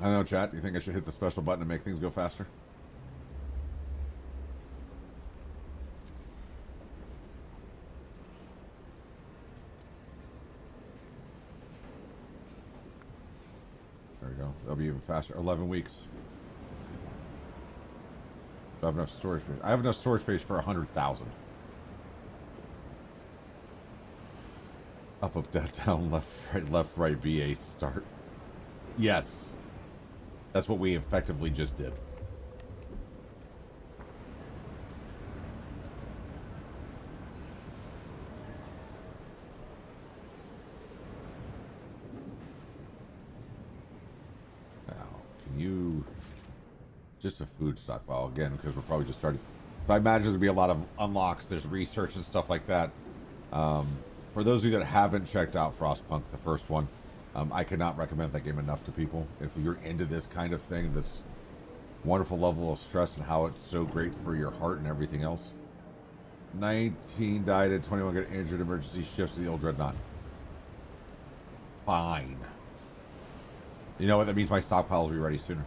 I don't know, chat. Do you think I should hit the special button to make things go faster? There we go. That'll be even faster. 11 weeks. Do I have enough storage space? I have enough storage space for 100,000. Up, down, left, right, BA, start. Yes. That's what we effectively just did. Now, can you... Just a food stockpile, again, because we're probably just starting... But I imagine there'll be a lot of unlocks, there's research and stuff like that. For those of you that haven't checked out Frostpunk, the first one, I cannot recommend that game enough to people. If you're into this kind of thing, this wonderful level of stress and how it's so great for your heart and everything else. 19 died and 21 got injured. Emergency shifts to the old Dreadnought. Fine. You know what? That means my stockpile will be ready sooner.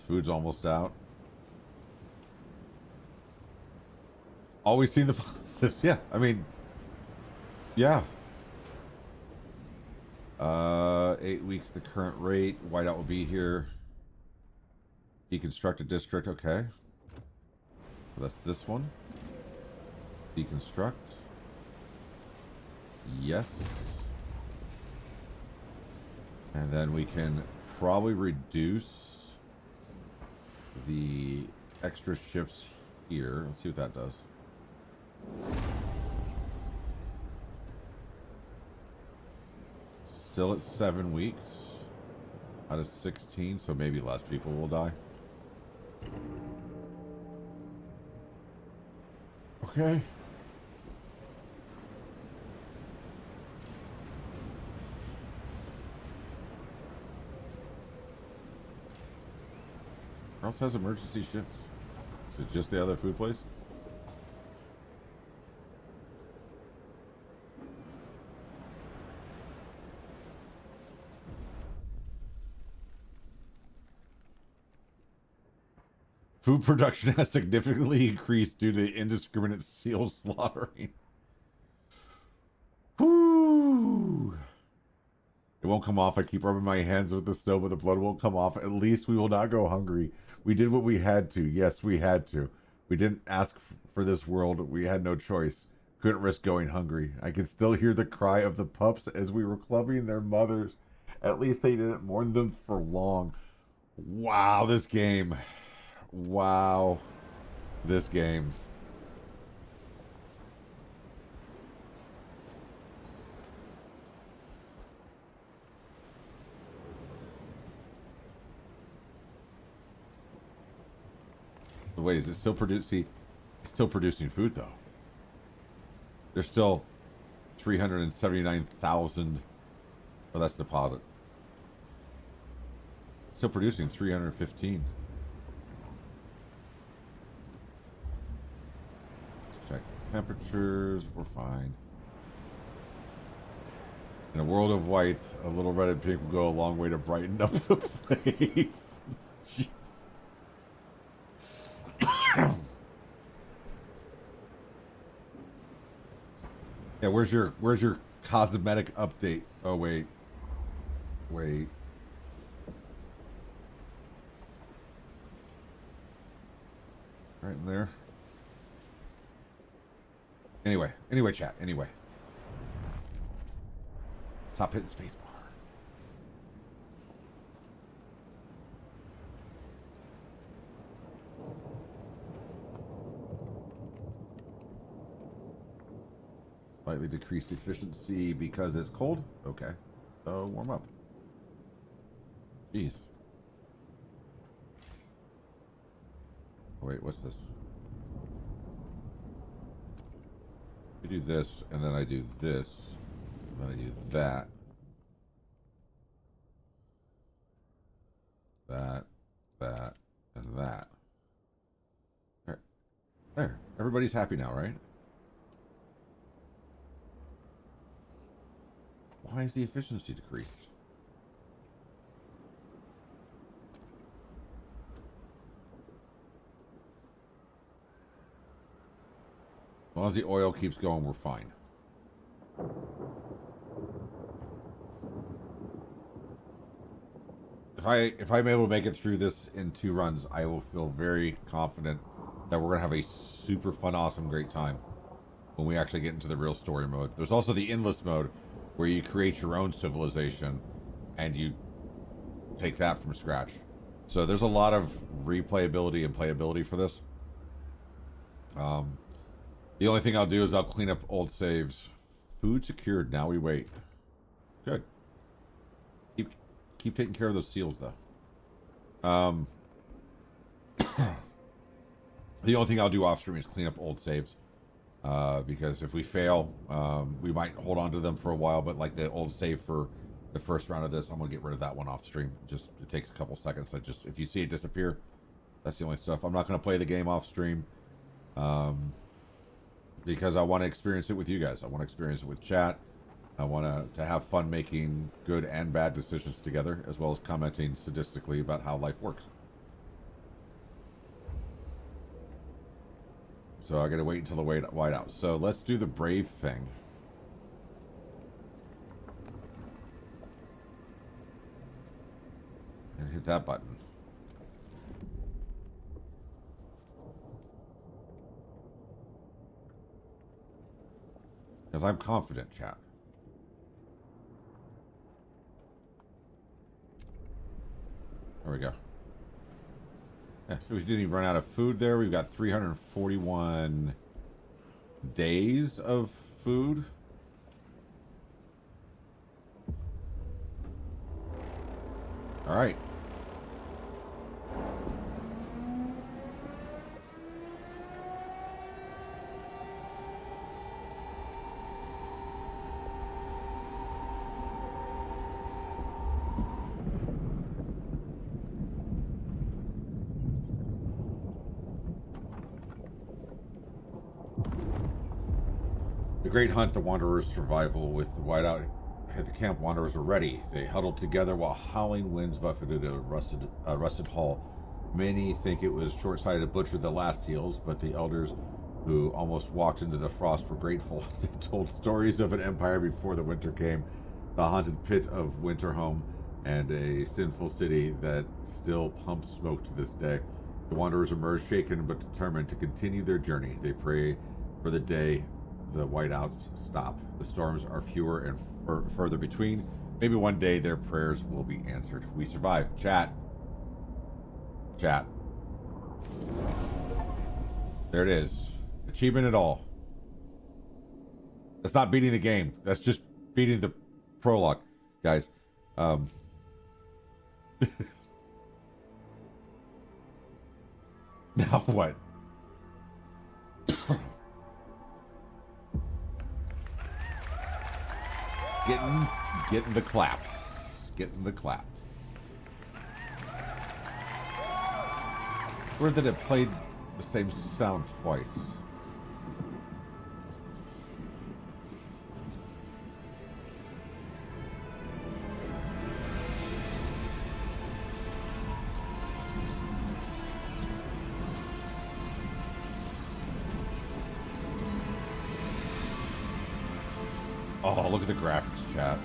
Food's almost out. Always seen the positives. Yeah, I mean, yeah. 8 weeks the current rate. Whiteout will be here. Deconstruct a district. Okay. So that's this one. Deconstruct. Yes. And then we can probably reduce the extra shifts here. Let's see what that does. Still at 7 weeks out of 16, so maybe less people will die. Okay. Where else has emergency shifts? Is it just the other food place? Food production has significantly increased due to indiscriminate seal slaughtering. Whoo! It won't come off. I keep rubbing my hands with the snow, but the blood won't come off. At least we will not go hungry. We did what we had to. Yes, we had to. We didn't ask for this world. We had no choice. Couldn't risk going hungry. I can still hear the cry of the pups as we were clubbing their mothers. At least they didn't mourn them for long. Wow, this game. Wow, this game. Wait, is it still producing? It's still producing food though. There's still 379,000. Oh, that's deposit. Still producing 315. Check temperatures. We're fine. In a world of white, a little red and pink will go a long way to brighten up the place. Jeez. Yeah, where's your cosmetic update? Oh wait. Wait. Right in there. Anyway, chat. Anyway. Stop hitting spacebar. Slightly decreased efficiency because it's cold? Okay. So warm up. Jeez. Wait, what's this? I do this, and then I do this, and then I do that. That, and that. There. Everybody's happy now, right? Why is the efficiency decreased? As long as the oil keeps going, we're fine. If I'm able to make it through this in 2 runs, I will feel very confident that we're gonna have a super fun, awesome, great time when we actually get into the real story mode. There's also the endless mode where you create your own civilization and you take that from scratch. So there's a lot of replayability and playability for this. The only thing I'll do is I'll clean up old saves. Food secured. Now we wait. Good. Keep taking care of those seals, though. The only thing I'll do off stream is clean up old saves. Because if we fail, we might hold on to them for a while, but like the old save for the first round of this, I'm gonna get rid of that one off stream. Just it takes a couple seconds. If you see it disappear, that's the only stuff. I'm not gonna play the game off stream. Because I want to experience it with you guys. I want to experience it with chat. I want to have fun making good and bad decisions together, as well as commenting sadistically about how life works. So I got to wait until the whiteout. So let's do the brave thing. And hit that button. Because I'm confident, chat. There we go. Yeah, so we didn't even run out of food there. We've got 341 days of food. All right. The great hunt, the Wanderers' survival with the whiteout at the camp. Wanderers were ready. They huddled together while howling winds buffeted a rusted hull. Many think it was short-sighted to butcher the last seals, but the elders who almost walked into the frost were grateful. They told stories of an empire before the winter came, the haunted pit of Winterhome, and a sinful city that still pumps smoke to this day. The Wanderers emerged shaken but determined to continue their journey. They pray for the day the whiteouts stop. The storms are fewer and further between. Maybe one day their prayers will be answered. We survive. Chat. Chat. There it is. Achievement at all. That's not beating the game. That's just beating the prologue, guys. Now what? Getting the claps. Getting the claps. Where did it play the same sound twice? Oh, look at the graphics, chat.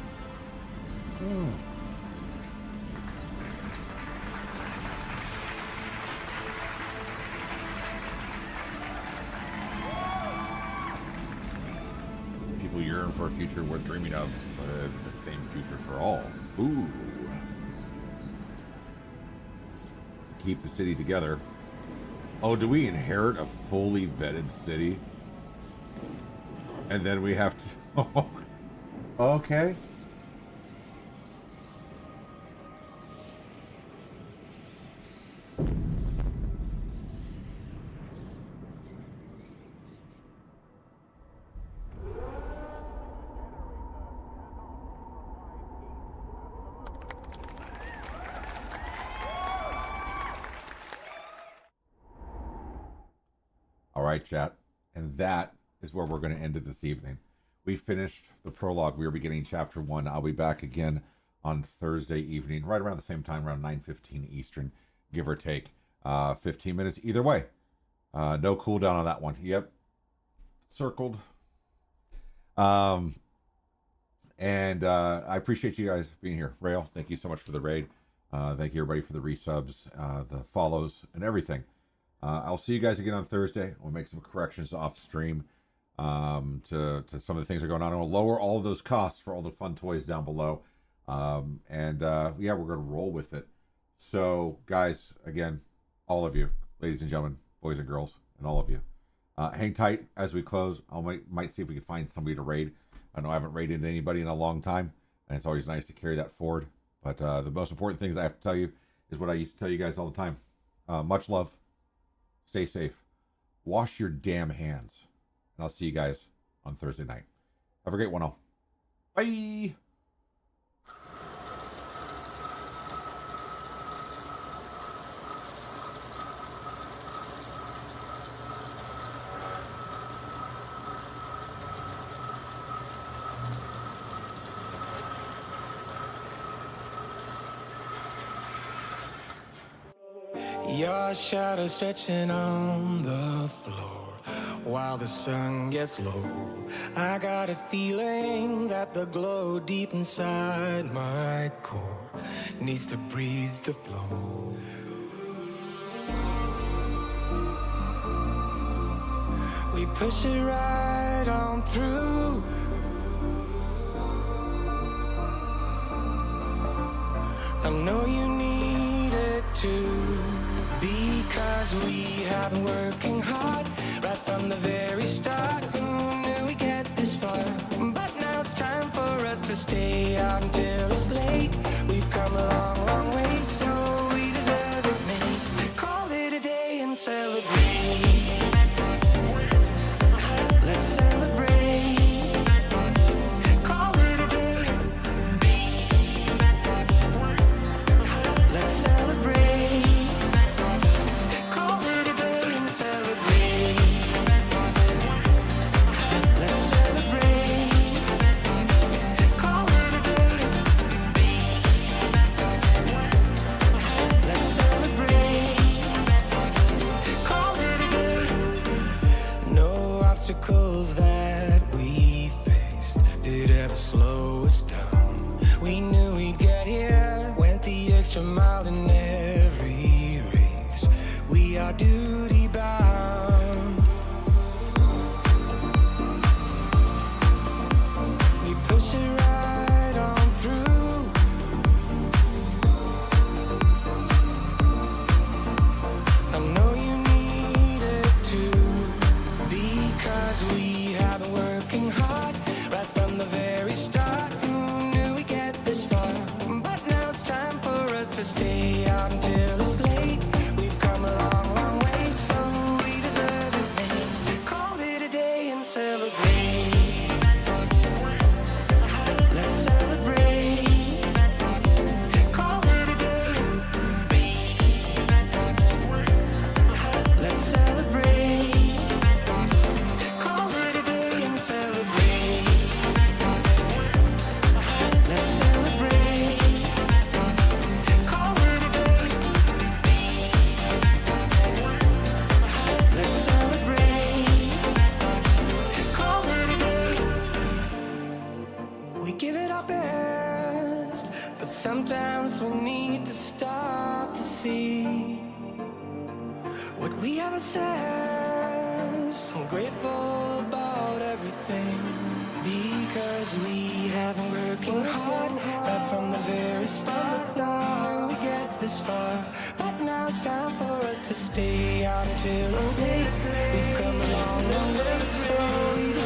People yearn for a future worth dreaming of, but it isn't the same future for all. Ooh. Keep the city together. Oh, do we inherit a fully vetted city? And then we have to... Okay. All right, chat. And that is where we're going to end it this evening. We finished the prologue. We are beginning chapter 1. I'll be back again on Thursday evening, right around the same time, around 9:15 Eastern, give or take 15 minutes. Either way, no cooldown on that one. Yep, circled. And I appreciate you guys being here. Rail, thank you so much for the raid. Thank you everybody for the resubs, the follows, and everything. I'll see you guys again on Thursday. We'll make some corrections off stream. To some of the things that are going on. I'll lower all of those costs for all the fun toys down below. Yeah, we're going to roll with it. So, guys, again, all of you, ladies and gentlemen, boys and girls, and all of you, hang tight as we close. I might see if we can find somebody to raid. I know I haven't raided anybody in a long time, and it's always nice to carry that forward. But the most important things I have to tell you is what I used to tell you guys all the time. Much love. Stay safe. Wash your damn hands. And I'll see you guys on Thursday night. Have a great one all. Bye! Your shadow stretching on the floor while the sun gets low. I got a feeling that the glow deep inside my core needs to breathe to flow. We push it right on through. I know you need it too, because we have been working hard right from the very start. Who knew we'd get this far? But now it's time for us to stay out until it's late. We've come a long, long way, so we deserve it, mate. Call it a day and celebrate. Let's celebrate. Call it a day. Let's celebrate. Call it a day and celebrate. our best, but sometimes we need to stop to see what we have assessed. I'm grateful about everything, because we have been working hard right from the very start. Thought we get this far, but now it's time for us to stay out until it's late. We've come a long way, so we